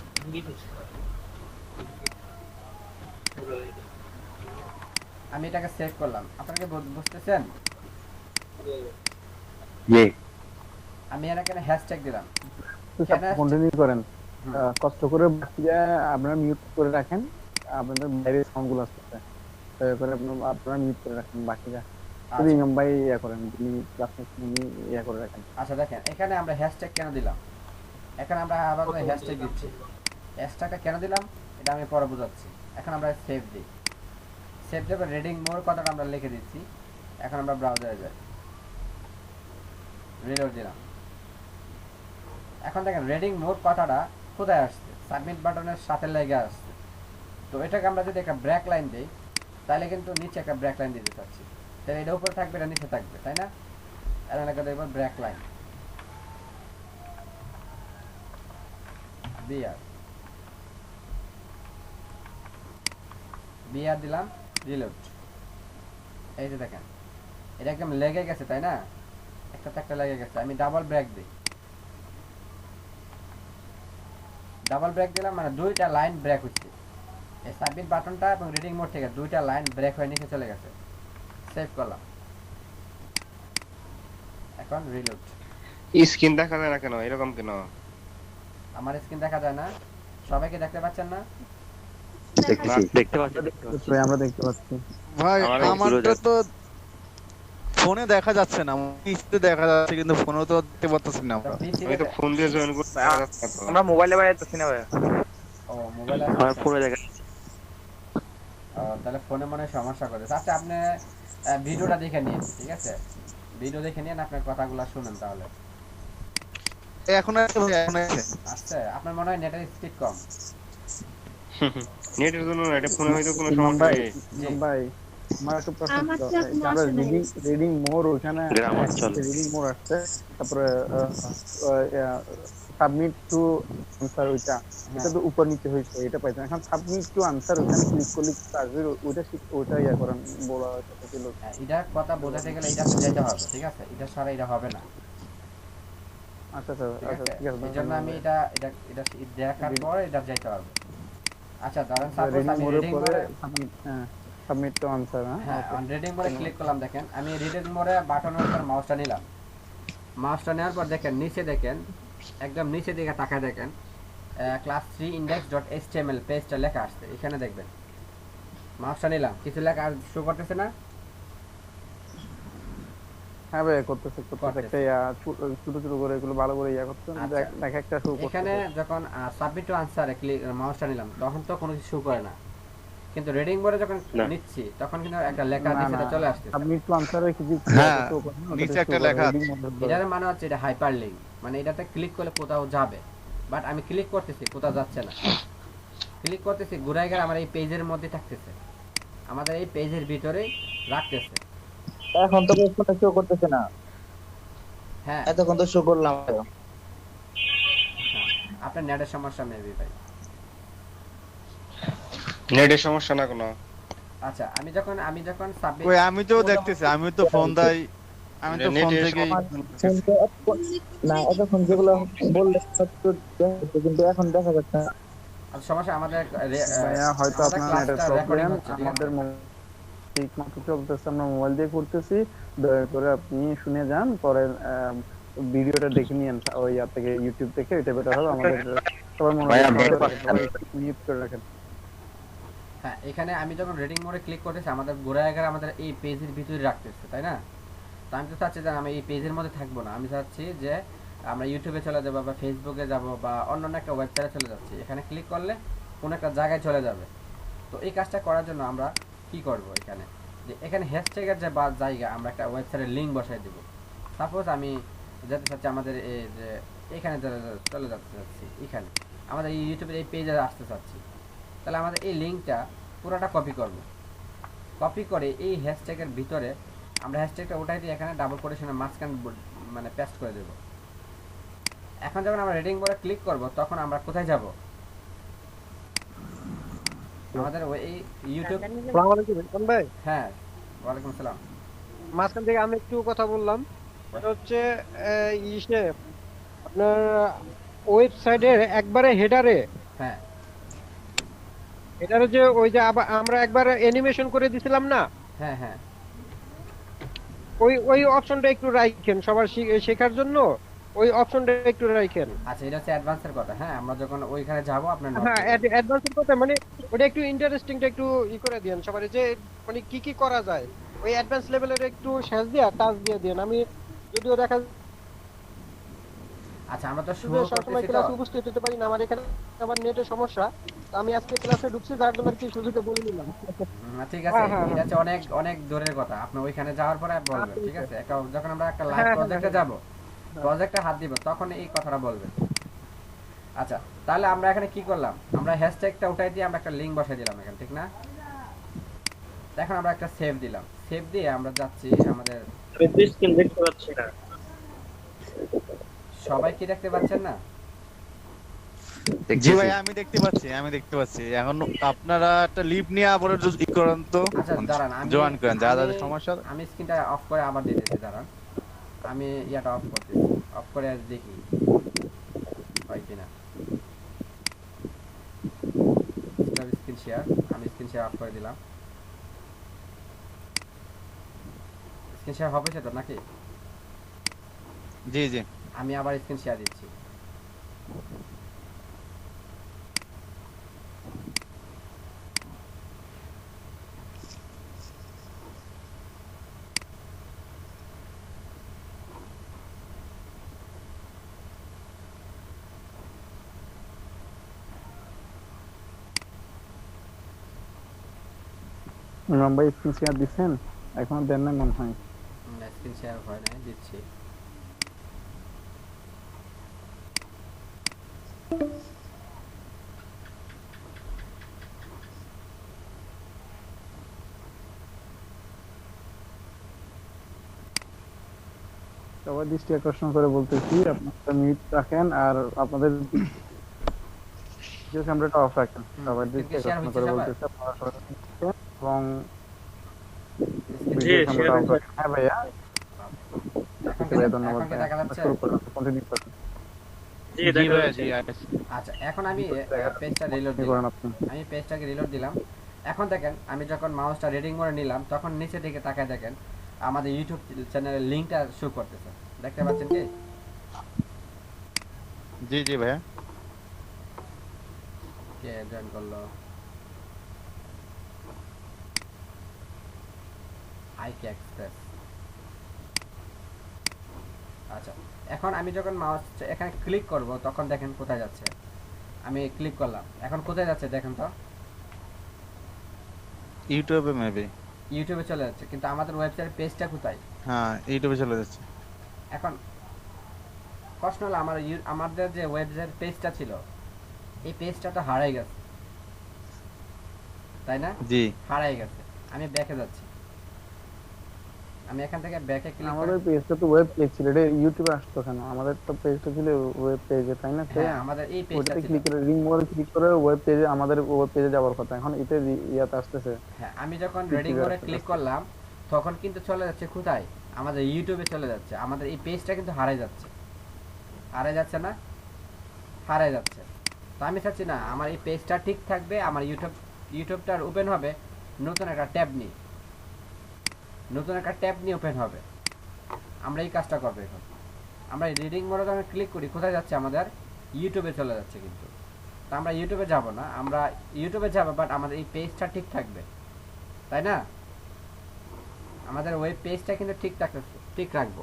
আমি এটাকে সেভ করলাম, আপনারা কি বুঝতেছেন? জি। আমি এখানে হ্যাশট্যাগ দিলাম। কন্টিনিউ করেন, হুম। কষ্ট করে বাকিটা আপনারা মিউট করে রাখেন, আপনাদের বাইরের সাউন্ড গুলো আসতেছে, দয়া করে আপনারা মিউট করে রাখেন বাকিটা। যদি আচ্ছা, ইমাম ভাই ইয়া করেন, তিনি ক্লাস উনি ইয়া করে রাখেন। আচ্ছা দেখেন এখানে আমরা হ্যাশট্যাগ কেন দিলাম, এখন আমরা আবার হ্যাশট্যাগ দিচ্ছি। হ্যাশট্যাগটা কেন দিলাম এটা আমি পরে বোঝাচ্ছি। এখন আমরা সেভ দিই, সেভ দেবো, রিডিং মোড কথাটা আমরা লিখে দিচ্ছি। এখন আমরা ব্রাউজারে যাই, রিলোড দিলাম। এখন দেখেন রিডিং মোড কথাটা কোথায় আসছে? সাবমিট বাটনের সাথে লেগে আসছে। তো এটাকে আমরা যদি একটা ব্রেক লাইন দিই তাহলে কিন্তু নিচে একটা ব্রেক লাইন দিতে চাচ্ছি, তাহলে এটা উপরে থাকবে, এটা নিচে থাকবে, তাই না? এখন একটা দেখবো ব্রেক লাইন বিআর দিলাম, রিলোড। এই যে দেখেন এটা একদম লেগে গেছে, তাই না? একটাতে একটা লেগে গেছে, আমি ডাবল ব্রেক দিই, ডাবল ব্রেক দিলাম মানে দুইটা লাইন ব্রেক হচ্ছে, এই সাবমিট বাটনটা এবং রিডিং মোড থেকে দুইটা লাইন ব্রেক হয়ে নিচে চলে গেছে। সেভ করলাম, এখন রিলোড। স্ক্রিন দেখা যায় না কেন, এরকম কেন? আমার স্ক্রিন দেখা যায় না, সবাইকে দেখতে পাচ্ছেন না? দেখতে পাচ্ছি আমরা দেখতে পাচ্ছি। ভাই আমার আমারটা তো ফোনে দেখা যাচ্ছে না, পিসিতে দেখা যাচ্ছে কিন্তু ফোনেও তো দেখতে পাচ্ছি না আমরা। আমি তো ফোন দিয়ে জয়েন করতে পারছি না তো। আমরা মোবাইলে বাজাইতেছি না ভাইয়া, ও মোবাইলে আমার ফোনে দেখা তাহলে ফোনে মনে হয় সমস্যা করে। আচ্ছা আপনি ভিডিওটা দেখে নিন, ঠিক আছে? ভিডিও দেখে নিন, আপনার কথাগুলো শুনেন তাহলে। এখন আছে ভাই, এখন আছে। আচ্ছা আপনার মনে হয় নেটের স্পিড কম। নেটের জন্য না, এটা ফোনে হয়তো কোনো ইমাম সমস্যা ভাই, নেই। ইমাম ভাই আমার একটা প্রশ্ন আমার ছিল, তো এই যে আমরা সমস্যা নেই। রিডিং মোর ওখানে গ্রামার চলে। রিডিং মোর আসছে, তারপরে সাবমিট টু আনসার ওইটা, এটা তো উপর নিচে হয়েছে, এটা পাইছেন। এখন সাবমিট টু আনসার ওখানে ক্লিক করলে আসবে, ওইটা ইয়া করেন বলা ছিল। এটা কথা বোঝাতে গেলে এটা বোঝাইতে হবে, ঠিক আছে? এটা ছাড়া এটা হবে না, আচ্ছা আচ্ছা ঠিক আচ্ছা আছে? ঠিক আছে, এই জন্য আমি এটা এটা এটা দেখার পর এটা যাইতে হবে। আচ্ছা ধরেন সাপোজ রিডিং আমি মোডের রিডিং পরে মোডে, সাবমিট টু আনসার। হ্যাঁ রিডিং মোডে ক্লিক করলাম, দেখেন আমি রিডিং মোডে বাটনের উপর মাউসটা নিলাম, মাউসটা নেওয়ার পর দেখেন নিচে, দেখেন একদম নিচে দিকে তাকায় দেখেন ক্লাস 3 index.html পেজটা লেখা আসছে, এখানে দেখবেন। মাউসটা নিলাম, কিছু লেখা আর শো করতেছে না? হ্যাঁ ভাই করতেছে করতেছে। একটা ছোট ছোট করে এগুলো ভালো করে ইয়া করতে আচ্ছা। দেখা একটা শো করতে। এখানে যখন সাবমিট টু আনসারে ক্লিক মাউসটা নিলাম তখন তো কোনো কিছু শো করে না, কিন্তু রিডিং মোডে যখন নিচ্ছি তখন কিন্তু একটা লেখা নিচে চলে আসছে। সাবমিট টু আনসারে কিছু হ্যাঁ, show করে না, ওটাতে নিচে show একটা করে, লেখা reading mode এর এটার মানে হচ্ছে এটা হাইপার লিঙ্ক, মানে এটাতে ক্লিক করলে কোথাও যাবে, বাট আমি ক্লিক করতেছি কোথাও যাচ্ছে না, ক্লিক করতেছি ঘুরাই গেলে আমার এই পেজের মধ্যে থাকতেছে, আমাদের এই পেজের ভিতরেই রাখতেছে। এখন তো কোনো শো করতেছে না, হ্যাঁ এতক্ষণ তো শো করলাম। আপনার নেটের সমস্যা মেবি ভাই। নেটের সমস্যা না কোনো। আচ্ছা আমি যখন সাবমিট, ওই আমি তো দেখতেছি, আমি তো ফোন দেই, আমি তো ফোন নেটের থেকেই না এতক্ষণ যেগুলো বললে কিন্তু এখন দেখা যাচ্ছে না। সমস্যা আমাদের ভাইয়া হয়তো আমাদের আপনার নেটের ক্লাসটা রেকর্ডিং প্রবলেম, হচ্ছে, ঠিক আছে? আমাদের ঠিক মতো চলতেছে, আমরা মোবাইল দিয়ে করতেছি, দয়া করে আপনি শুনে যান, পরে ভিডিওটা দেখে নিন ওই ইয়ার থেকে, ইউটিউব থেকে, এটা বেটার হবে। আমাদের সবার মনে ভাইয়া, মিউট করে রাখেন। হ্যাঁ এখানে আমি যখন রিডিং মোডে ক্লিক করতেছি আমাদের ঘোরায় গেলে আমাদের এই পেজের ভিতরে রাখতেছে, তাই না? তো আমি তো চাচ্ছি যে আমি এই পেজের মধ্যে থাকবো না, আমি চাচ্ছি যে আমরা ইউটিউবে চলে যাবো বা ফেসবুকে যাব বা অন্যান্য একটা ওয়েবসাইটে চলে যাচ্ছি, এখানে ক্লিক করলে কোনো একটা জায়গায় চলে যাবে। তো এই কাজটা করার জন্য আমরা কি করব, এখানে যে এখানে হ্যাশট্যাগের যে জায়গা আমরা একটা ওয়েবসাইটের লিঙ্ক বসাই দেব। সাপোজ আমি যেতে চাচ্ছি আমাদের এই যে এখানে চলে যাচ্ছি, এখানে আমাদের এই ইউটিউবের এই পেজে আসতে চাচ্ছি, তাহলে আমাদের এই লিঙ্কটা পুরোটা কপি করব, কপি করে এই হ্যাশট্যাগের ভিতরে আমরা হ্যাশট্যাগটা ওঠাই দিয়ে এখানে ডাবল কোটেশনের মাঝখানে মানে পেস্ট করে দেব। এখন যখন আমরা রিডিং বোর্ডে ক্লিক করব তখন আমরা কোথায় যাব? আমাদের ওই ইউটিউব। আসসালামু আলাইকুম ইরফান ভাই। হ্যাঁ ওয়ালাইকুম আসসালাম। মাঝখান থেকে আমি একটু কথা বললাম, এটা হচ্ছে ইসে আপনার ওয়েবসাইটের একবারে হেডারে, হ্যাঁ হেডারে যে ওই যে আমরা একবার অ্যানিমেশন করে দিছিলাম না, হ্যাঁ হ্যাঁ ওই অপশনটা একটু রাখেন সবার শেখার জন্য, ওই অপশনটা একটু রাখেন। আচ্ছা এটা হচ্ছে অ্যাডভান্সের কথা। হ্যাঁ আমরা যখন ওইখানে যাব আপনার হ্যাঁ অ্যাডভান্সের কথা, মানে ওটা একটু ইন্টারেস্টিংটা একটু করে দেন সবার, যে মানে কি কি করা যায় ওই অ্যাডভান্স লেভেলের একটু শেষ দিয়ে টাচ দিয়ে দেন। আমি যদিও দেখা আচ্ছা আমরা তো শুরু সবসময় করতেছি তো, ক্লাসে উপস্থিত হতে পারি না, আমার এখানে আবার নেটের সমস্যা, তো আমি আজকে ক্লাসে ঢুকছি যার জন্য কি সুবিধা বলে নিলাম। ঠিক আছে এটা হচ্ছে অনেক অনেক দূরের কথা, আপনি ওইখানে যাওয়ার পরে বলবেন, ঠিক আছে? যখন আমরা একটা লাইভ প্রজেক্টে যাব, প্রজেক্টে হাত দিব তখন এই কথাটা বলবেন। আচ্ছা তাহলে আমরা এখানে কি করলাম, আমরা হ্যাশট্যাগটা উঠাই দিয়ে আমরা একটা লিংক বসাই দিলাম এখানে, ঠিক না? এখন আমরা একটা সেভ দিলাম, সেভ দিয়ে আমরা যাচ্ছি আমাদের স্ক্রিন দেখতে পাচ্ছি না, সবাই কি দেখতে পাচ্ছেন না? জি ভাই আমি দেখতে পাচ্ছি। এখন আপনারা একটা লিভ নিয়ে আবার ই করেন তো, আচ্ছা দাঁড়ান জয়েন করেন, যা যাদের সমস্যা। আমি স্ক্রিনটা অফ করে আবার দিতেছি, দাঁড়ান। আমি ইয়াটা অফ করতেছি, অফ করে দেখি হয় কিনা। স্ক্রিন শেয়ার, আমি স্ক্রিন শেয়ার অফ করে দিলাম। স্ক্রিন শেয়ার হবে সেটা নাকি? জি জি আমি আবার স্ক্রিন শেয়ার দিচ্ছি। ইমাম ভাই স্ক্রিন শেয়ার দিচ্ছেন? এখনো দেন না মনে হয়। স্ক্রিন শেয়ার হয় না, দিচ্ছি। সবার দৃষ্টি আকর্ষণ করে বলতেছি আপনারা মিউট রাখেন আর আপনাদের ভিডিও ক্যামেরাটা অফ রাখেন। সবার দৃষ্টি আকর্ষণ করে বলতেছি আপনারা সবাই এবং ভিডিও ক্যামেরাটা অফ রাখেন। হ্যাঁ ভাইয়া, ধন্যবাদ ভাইয়া। শুরু করুন, কন্টিনিউ করুন। জি ভাইয়া জি। আচ্ছা, এখন আমি পেজটা রিলোড দিলাম। আমি পেজটাকে রিলোড দিলাম। এখন দেখেন আমি যখন মাউসটা রিডিং মোডে নিলাম তখন নিচে দিকে তাকায় দেখেন আমাদের ইউটিউব চ্যানেলের লিংকটা শো করতেছে, দেখতে পাচ্ছেন কি? জি জি ভাইয়া। কে জয়েন করলো? আইকে এক্সপ্রেস। আচ্ছা, এখন আমি যখন মাউস এখানে ক্লিক করব তখন দেখেন কোথায় যাচ্ছে। আমি ক্লিক করলাম, এখন কোথায় যাচ্ছে দেখেন তো? ইউটিউবে মেবি। ইউটিউবে চলে যাচ্ছে, কিন্তু আমাদের ওয়েবসাইট পেজটা কোথায়? হ্যাঁ ইউটিউবে চলে যাচ্ছে। এখন প্রশ্ন হলো আমাদের যে ওয়েবসাইট পেজটা ছিল এই পেজটা তো হারাই গেছে, তাই না? জি হারাই গেছে। আমি ব্যাকে যাচ্ছি, আমি এখান থেকে ব্যাকে ক্লিক আমাদের পেজটা তো ওয়েব পেজ ছিল, এটা ইউটিউবে আসতো কেন? আমাদের তো পেজটা ছিল ওয়েব পেজে, তাই না? হ্যাঁ, আমাদের এই পেজটা ছিল। ক্লিক করে রিং মোড়ে ক্লিক করে ওয়েব পেজে, আমাদের ওয়েব পেজে যাওয়ার কথা। এখন এতে ইয়াতে আসতেছে। হ্যাঁ, আমি যখন রিডিং মোডে ক্লিক করলাম তখন কিন্তু চলে যাচ্ছে কোথায়? আমাদের ইউটিউবে চলে যাচ্ছে। আমাদের এই পেজটা কিন্তু হারাই যাচ্ছে, হারাই যাচ্ছে না? হারাই যাচ্ছে। তো আমি চাচ্ছি না আমার এই পেজটা ঠিক থাকবে, আমার ইউটিউবটা ওপেন হবে নতুন একটা ট্যাব নিয়ে, নতুন একটা ট্যাব নিয়ে ওপেন হবে। আমরা এই কাজটা করবো। এখন আমরা রিডিং মোডে যখন ক্লিক করি কোথায় যাচ্ছে? আমাদের ইউটিউবে চলে যাচ্ছে। কিন্তু তো আমরা ইউটিউবে যাব না, আমরা ইউটিউবে যাব বাট আমাদের এই পেজটা ঠিক থাকবে, তাই না? আমাদের ওয়েব পেজটা কিন্তু ঠিক রাখবো।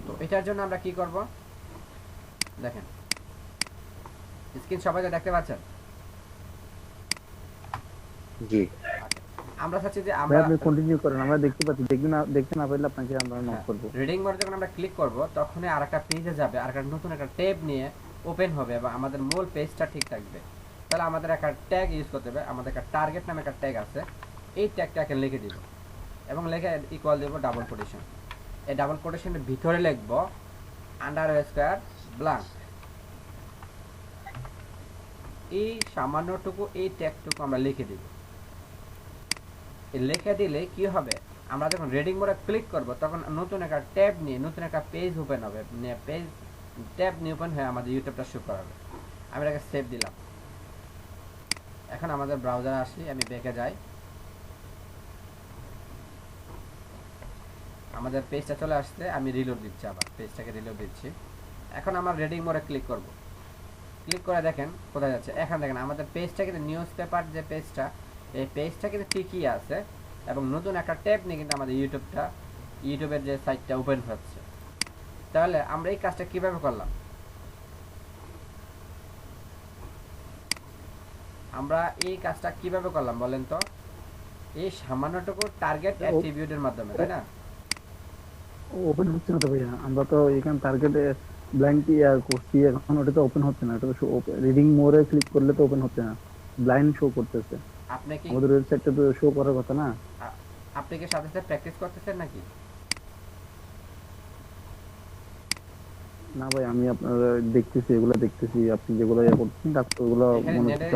তো এটার জন্য আমরা কি করব দেখেন, স্ক্রিন সবাই দেখতে পাচ্ছেন? জি। আমরা চাচ্ছি যে আমরা আপনি কন্টিনিউ করেন, আমরা দেখতে পাচ্ছি। দেখতে না পারলে আপনাকে আমরা নক করব। রিডিং মোডে যখন আমরা ক্লিক করব তখনই আরেকটা পেজে যাবে, আরেকটা নতুন একটা ট্যাব নিয়ে ওপেন হবে এবং আমাদের মূল পেজটা ঠিক থাকবে। তাহলে আমাদের একটা ট্যাগ ইউজ করতে হবে। আমাদের একটা টার্গেট নামে একটা ট্যাগ আছে, এই ট্যাগটাকে লিখে দিব এবং লিখে ইকুয়াল দেব ডাবল কোটেশন। এই ডাবল কোটেশনের ভিতরে লিখব আন্ডারস্কোয়ার ব্ল্যাঙ্ক। এই সামান্যটুকু এই ট্যাগটুকু আমরা লিখে দিব। লিখে দিলে কি হবে? আমরা যখন রিডিং মোডে ক্লিক করব তখন নতুন একটা ট্যাব নিয়ে নতুন একটা পেজ ওপেন হবে, পেজ ট্যাব নিয়ে ওপেন হয়ে আমাদের ইউটিউবটা শো করাবে। আমি এটাকে সেভ দিলাম। এখন আমাদের ব্রাউজারে আসি, আমি ব্যাকে যাই, আমাদের পেজটা চলে আসছে। আমি রিলোড দিচ্ছি, আবার পেজটাকে রিলোড দিচ্ছি। এখন আমরা রিডিং মোডে ক্লিক করব। ক্লিক করে দেখেন কোথায় যাচ্ছে। এখন দেখেন আমাদের পেজটা কিন্তু নিউজ পেপার যে পেজটা, এই পেজটা কিন্তু ঠিকই আছে এবং নতুন একটা ট্যাব নিয়ে কিন্তু আমাদের ইউটিউবের যে সাইটটা ওপেন হচ্ছে। তাহলে আমরা এই কাজটা কিভাবে করলাম? আমরা এই কাজটা কিভাবে করলাম বলেন তো? এই সামান্যটুকু টার্গেট অ্যাট্রিবিউটের মাধ্যমে, তাই না? ওপেন হচ্ছে না তো ভাইয়া, আমরা তো এখানে টার্গেটে ব্ল্যাঙ্ক করছি, এখন ওটা তো ওপেন হচ্ছে না। এটা তো রিডিং মোরে ক্লিক করলে তো ওপেন হচ্ছে না, ব্লাইন্ড শো করতেছে। আপনি কি আমাদের ওয়েবসাইটটা তো শো করার কথা না? আপনি কি সাথে সাথে প্র্যাকটিস করতেছেন নাকি? না ভাই, আমি আপনার দেখতেছি, এগুলো দেখতেছি। আপনি যেগুলো করছেন ওগুলো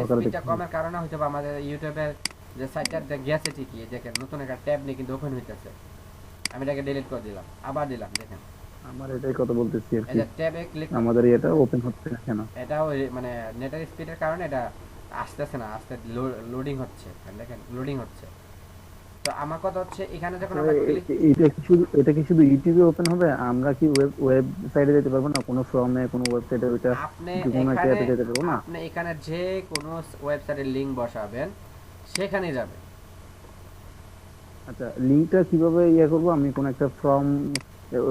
স্পিডটা কমের কারণে হয়তো আমাদের ইউটিউবের যে সাইটটা গেছে ঠিকই, দেখেন নতুন একটা ট্যাব নিয়ে কিন্তু ওপেন হইতেছে। আমি এটাকে ডিলিট করে দিলাম, আবার দিলাম, দেখেন আমার এটাই কথা বলতেছি আর এই কি, যে ট্যাবে ক্লিক আমাদের এটা ওপেন হচ্ছে না কেন? এটাও মানে নেটের স্পিডের কারণে এটা আসতেছে না, লোডিং হচ্ছে, দেখেন লোডিং হচ্ছে। তো আমার কথা হচ্ছে এখানে যখন আমরা ক্লিক, এটা কি শুধু ইউটিউবে ওপেন হবে? আমরা কি ওয়েবসাইটে যেতে পারবো না? কোনো ফর্মে, কোনো ওয়েবসাইটে ওইটা আপনি কোনো একটা এখানে অ্যাপে যেতে পারবো না? আপনি এখানে যে কোনো ওয়েবসাইটের লিংক বসাবেন সেখানেই যাবে। আচ্ছা, লিংকটা কিভাবে করবো? আমি কোন একটা ফর্ম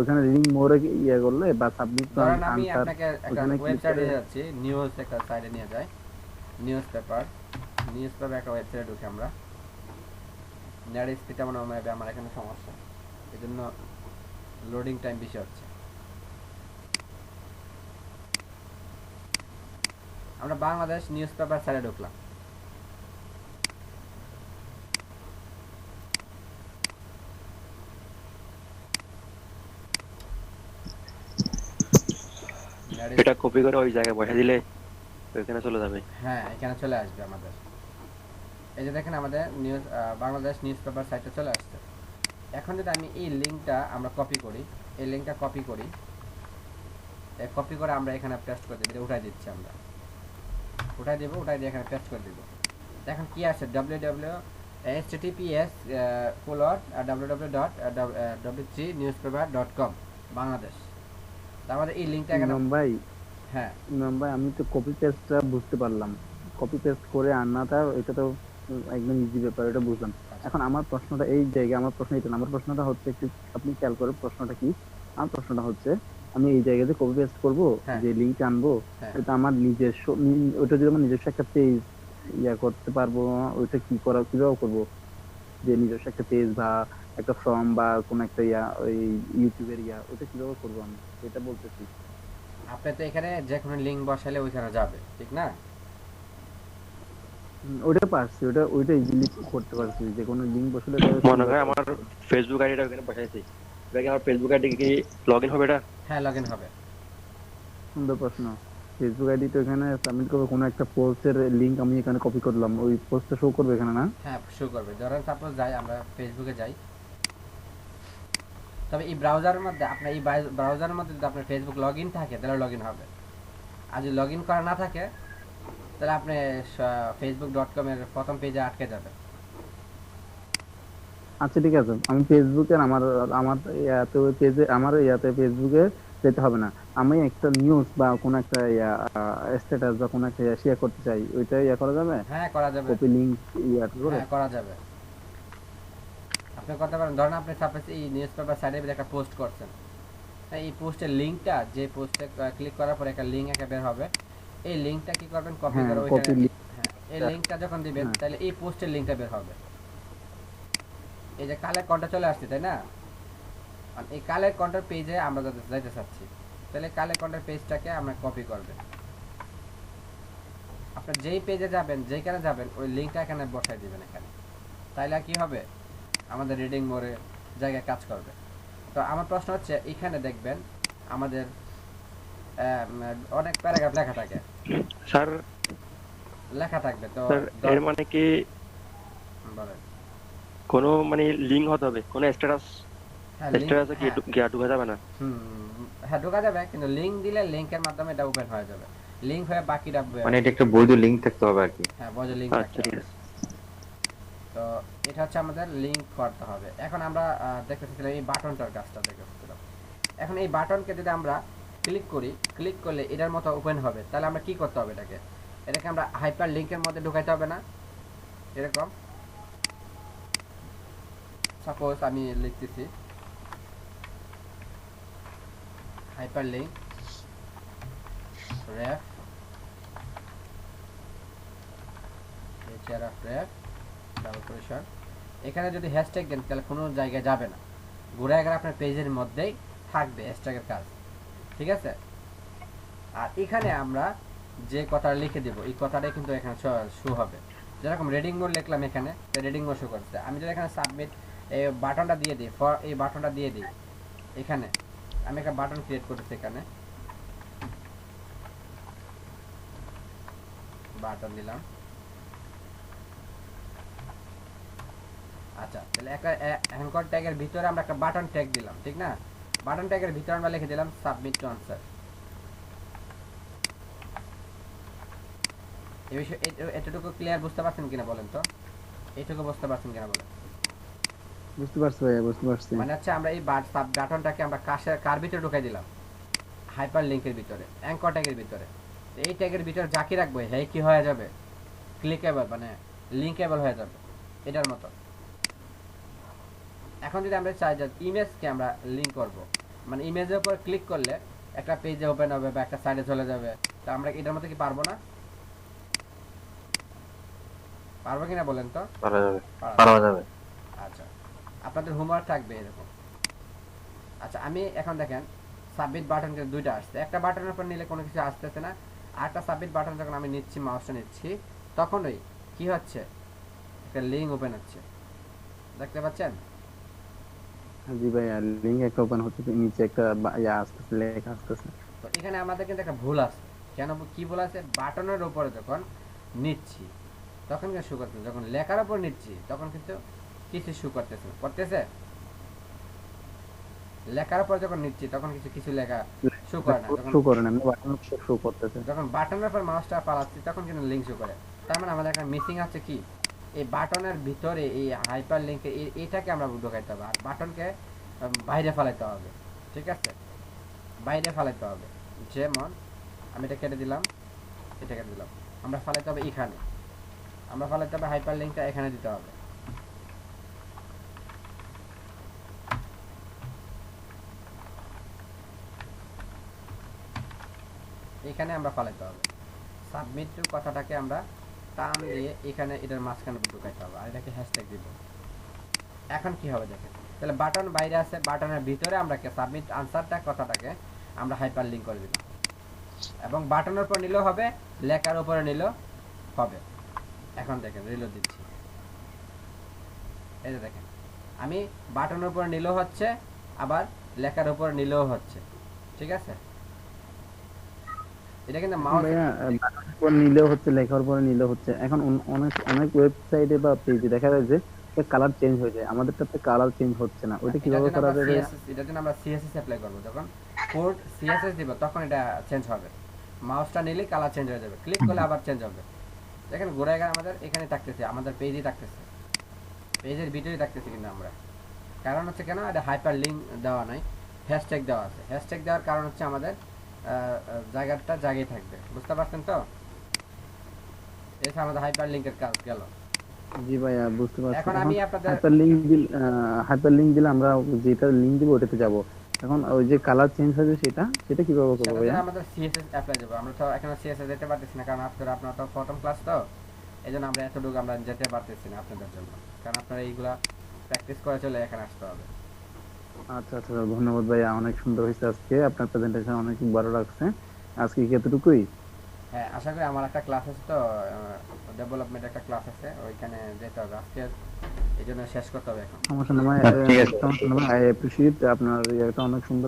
ওখানে লিংক মোরে করলে বা সাবমিট ধরেন আমি আনসার আপনাকে একটা ওয়েবসাইটে যাচ্ছি, নিউজ একটা সাইটে নিয়ে যায়, নিউজ পেপার একটা ওয়েবসাইটে ঢুকে আমরা, নেট স্পিডটা মনে হয় আমার এখানে সমস্যা, এই জন্য লোডিং টাইম বেশি হচ্ছে। আমরা বাংলাদেশ নিউজ পেপার সাইটে ঢুকলাম, এটা কপি করে ওই জায়গায় বসে দিলে ওইখানে চলে যাবে। হ্যাঁ এখানে চলে আসবে আমাদের, এই যে দেখেন আমাদের নিউজ বাংলাদেশ নিউজ পেপার সাইটে চলে আসছে। এখন যদি আমি এই লিংকটা আমরা কপি করি, এই লিংকটা কপি করি, কপি করে আমরা এখানে পেস্ট করে দেব, উঠাই দিচ্ছি, আমরা উঠাই দেব, উঠাই দিয়ে এখানে পেস্ট করে দেব। দেখেন কি আসে, https://www.w3newspaper.com বাংলাদেশ। আমাদের এই লিংকটা এখানে ভাই, হ্যাঁ ভাই আমি তো কপি পেস্টটা বুঝতে পারলাম, কপি পেস্ট করে আনাটা এটা তো একদম ইজি ব্যাপার, এটা বুঝলাম। এখন আমার প্রশ্নটা এই জায়গায়, আমার প্রশ্ন এটা না, আমার প্রশ্নটা হচ্ছে একটু আপনি খেয়াল করে প্রশ্নটা কি। আমার প্রশ্নটা হচ্ছে আমি এই জায়গাতে কপি পেস্ট করব, যে লিংক আনবো, এটা আমার নিজস্ব, ওটা যদি আমার নিজস্ব একটা পেজ করতে পারবো, ওইটা কি করা, কিভাবে করবো? যে নিজস্ব একটা পেজ বা একটা ফর্ম বা কোন একটা ওই ইউটিউবের ওটা কিভাবে করবো আমি, এটা বলতেছি। আপনি তো এখানে যে কোনো লিংক বসালে ওইখানে যাবে, ঠিক না? ওটা পারছি, ওইটা ইজিলি করতে পারছি, যে কোনো লিংক বসালে মনে হয় আমার ফেসবুক আইডিটা ওখানে বসাইছি, এটা কি আমার ফেসবুক আইডি কি লগইন হবে? এটা হ্যাঁ লগইন হবে। সুন্দর প্রশ্ন। ফেসবুক আইডি তো এখানে সাবমিট করবে, কোনো একটা পোস্টের লিংক আমি এখানে কপি করলাম, ওই পোস্টটা শো করবে এখানে না? হ্যাঁ শো করবে। ধরেন সাপোজ যাই আমরা ফেসবুকে যাই, তবে এই ব্রাউজারের মধ্যে আপনার এই ব্রাউজারের মধ্যে যদি আপনার ফেসবুক লগইন থাকে তাহলে লগইন হবে, আর যদি লগইন করা না থাকে তাহলে আপনি facebook.com এর প্রথম পেজে আটকে যাবে। আচ্ছা ঠিক আছে, আমি ফেসবুকে আমার আমার ইয়াতে পেজে, আমার ফেসবুকে যেতে হবে না, আমি একটা নিউজ বা কোন একটা স্ট্যাটাস বা কোন একটা শেয়ার করতে চাই, ওইটা করা যাবে? হ্যাঁ করা যাবে, কপি লিংক করে হ্যাঁ করা যাবে। আপনি করতে পারেন, ধরেন আপনি সাপোজ এই নিউজ পেপার সাইডে একটা পোস্ট করছেন, এই পোস্টের লিংকটা, যে পোস্টে ক্লিক করার পর একটা লিংক একটা বের হবে, এই লিংকটা কি করবেন, কপি করে ওইখানে, হ্যাঁ এই লিংকটা যখন দিবেন তাহলে এই পোস্টের লিংকটা বের হবে। এই যে কালের কন্টা চলে আসছে তাই না, এই কালের কন্টার পেজে আমরা যাইতে চাচ্ছি, তাহলে কালের কন্টার পেজটাকে আমরা কপি করবেন। আপনার যেই পেজে যাবেন, যেখানে যাবেন ওই লিংকটা এখানে বসাই দিবেন এখানে, তাইলে কি হবে, আমাদের রিডিং মোরে জায়গায় কাজ করবে। তো আমার প্রশ্ন হচ্ছে, এখানে দেখবেন আমাদের অনেক প্যারাগ্রাফ লেখা থাকে স্যার, লেখা থাকবে, তো এর মানে কি বলেন কোনো মানে লিংক হতে হবে, কোনো স্ট্যাটাস স্ট্যাটাসে কি ঢোকা যাবে না? হ্যাঁ ঢোকা যাবে, কিন্তু লিংক দিলে লিংকের মাধ্যমে এটা ওপেন হয়ে যাবে, লিংক হয়ে বাকিটা মানে এটা একটা বৈধ লিংক থাকতে হবে আর কি। হ্যাঁ বৈধ লিংক আচ্ছা ঠিক আছে। তো এটা হচ্ছে আমাদের লিংক করতে হবে। এখন আমরা দেখতেছিলাম এই বাটনটার কাজটা দেখতেছিলাম। এখন এই বাটনকে যদি আমরা ক্লিক করি, ক্লিক করলে এটার মতো ওপেন হবে, তাহলে আমরা কি করতে হবে, এটাকে আমরা হাইপার লিংকের মধ্যে ঢুকাইতে হবে না? এরকম সাপোজ আমি লিখতেছি হাইপার লিংক রেফ রেফ ডাবল কোটেশন, এখানে যদি হ্যাশট্যাগ দেন তাহলে কোনো জায়গায় যাবে না, ঘুরে গেলে আপনার পেজের মধ্যেই থাকবে হ্যাশট্যাগের কাজ, ঠিক আছে? আর এখানে আমরা যে কথাটা লিখে দেব, এই কথাটাই কিন্তু এখানে শো হবে। যেরকম রিডিং মোড লিখলাম এখানে, রিডিং মোড শো করছে। আমি যদি এখানে সাবমিট এই বাটনটা দিয়ে দিই, এই বাটনটা দিয়ে দিই, এখানে আমি একটা বাটন ক্রিয়েট করেছি, এখানে বাটন দিলাম। আচ্ছা তাহলে একটা অ্যাঙ্কর ট্যাগের ভিতরে আমরা একটা বাটন ট্যাগ দিলাম, ঠিক না? বাটন ট্যাগের ভিতরে আমরা লিখে দিলাম সাবমিট টু আনসার। এই বিষয়ে এতটুকু ক্লিয়ার বুঝতে পারছেন কিনা বলেন তো? এইটুকু বুঝতে পারছেন কিনা বলেন? বুঝতে পারছি ভাইয়া, বুঝতে পারছি। মানে হচ্ছে আমরা এই সাব বাটনটাকে আমরা কার ভিতরে ঢুকাই দিলাম? হাইপার লিংকের ভিতরে, অ্যাঙ্কর ট্যাগের ভিতরে। এই ট্যাগের ভিতরে যা কি রাখবো হ্যাঁ কি হয়ে যাবে? ক্লিকেবল, মানে লিঙ্কেবল হয়ে যাবে এটার মতো। এখন যদি আমরা চাই যে ইমেজকে আমরা লিংক করব, মানে ইমেজের উপর ক্লিক করলে একটা পেজে ওপেন হবে বা একটা সাইডে চলে যাবে, তো আমরা এটার মধ্যে কি পারবো না? পারবো কিনা বলেন তো? পারা যাবে। আচ্ছা আপনাদের হোমওয়ার্ক থাকবে এরকম। আচ্ছা আমি এখন দেখেন সাবমিট বাটন কিন্তু দুইটা আসছে, একটা বাটনের উপর নিলে কোনো কিছু আসতেছে না, আর একটা সাবমিট বাটন যখন আমি নিচ্ছি, মাউসটা নিচ্ছি, তখনই কি হচ্ছে? একটা লিঙ্ক ওপেন হচ্ছে, দেখতে পাচ্ছেন? জি ভাইয়া, লিংক একটা ওপেন হচ্ছে, নিচে একটা ইয়া আসতেছে, লেখা আসতেছে। তো এখানে আমাদের কিন্তু একটা ভুল আছে। কেন, কি ভুল আছে? বাটনের উপরে যখন নিচ্ছি তখন কিন্তু শু করতেছে, যখন লেখার উপর নিচ্ছি তখন কিন্তু কিছু শু করতেছে। লেখার উপর যখন নিচ্ছি তখন কিছু লেখা শু করে না, শু করে না, বাটন শু করতেছে। যখন বাটনের উপর মাউসটা পালাচ্ছি তখন কিন্তু লিংক শু করে। তার মানে আমাদের একটা মিসিং আছে কি? এই বাটনের ভিতরে এই হাইপার লিংকে এটাকে আমরা ঢোকাইতে হবে, আর বাটনকে বাইরে ফেলাইতে হবে, ঠিক আছে? বাইরে ফেলাইতে হবে। যেমন আমি এটা কেটে দিলাম, এটা কেটে দিলাম, আমরা ফেলাইতে হবে এখানে, আমরা ফেলাইতে হবে হাইপার লিংকটা এখানে দিতে হবে। এখানে আমরা ফেলাইতে হবে। সাবমিট টু কথাটাকে আমরা টান দিয়ে এখানে এটার মাঝখানে ঢুকাইতে হবে, আর এটাকে হ্যাশট্যাগ দিব। এখন কি হবে দেখেন, তাহলে বাটন বাইরে আছে, বাটনের ভিতরে আমরা সাবমিট আনসারটা কথাটাকে আমরা হাইপার লিংক করে দিলাম, এবং বাটনের উপর নিলেও হবে, লেখার উপরে নিলেও হবে। এখন দেখেন রিলোড দিচ্ছি, এই যে দেখেন আমি বাটনের উপর নিলেও হচ্ছে, আবার লেখার উপর নিলেও হচ্ছে, ঠিক আছে? এটা কিন্তু মাউস উপর নিলেও হচ্ছে, লেখার উপরে নিলেও হচ্ছে। এখন অনেক ওয়েবসাইটে বা পেজে দেখা যায় যে কালার চেঞ্জ হয়ে যায়, আমাদেরটাতে কালার চেঞ্জ হচ্ছে না, ওইটা কিভাবে করা যাবে? এটার জন্য আমরা সিএসএস অ্যাপ্লাই করব, যখন কোড সিএসএস দিব তখন এটা চেঞ্জ হবে। মাউসটা নিলে কালার চেঞ্জ হয়ে যাবে, ক্লিক করলে আবার চেঞ্জ হবে। দেখেন ঘোরায় আমাদের এখানে থাকতেছে, আমাদের পেজে থাকতেছে, পেজের ভিতরে থাকতেছে, কিন্তু আমরা কারণ হচ্ছে কেন, এটা হাইপার লিংক দেওয়া নাই, হ্যাশট্যাগ দেওয়া আছে। হ্যাশট্যাগ দেওয়ার কারণ হচ্ছে আমাদের জায়গাটা জায়গায় থাকবে, বুঝতে পারছেন তো? এটা আমাদের হাইপার লিংকের কাজ গেল। জি ভাইয়া, বুঝতে পারছি। এখন আমি আপনাদের হাইপার লিংক দিলে আমরা যেটা লিংক দিব ওটাতে যাব। এখন ওই যে কালার চেঞ্জ হবে সেটা কিভাবে করব ভাইয়া? আমাদের সিএসএস অ্যাপ্লাই দেব। আমরা তো এখনো সিএসএস যেতে পারতেছি না, কারণ আপনারা তো প্রথম ক্লাস, তো এইজন্য আমরা এতটুকু আমরা যেতে পারতেছি না আপনাদের জন্য, কারণ আপনারা এইগুলা প্র্যাকটিস করে চলে এখানে আসতে হবে। আচ্ছা আচ্ছা, ধন্যবাদ ভাইয়া, অনেক সুন্দর হয়েছে আজকে, আপনার প্রেজেন্টেশন অনেক ভালো লাগছে। আজকে কি এতটুকুই? হ্যাঁ, আশা করি। আমার একটা ক্লাস আছে, তো ডেভেলপমেন্ট একটা ক্লাস আছে, ওইখানে যেতে হবে আজকে, এই জন্য শেষ করতে হবে এখন। সমস্যা নেই, আই অ্যাপ্রিশিয়েট আপনার এটা অনেক সুন্দর।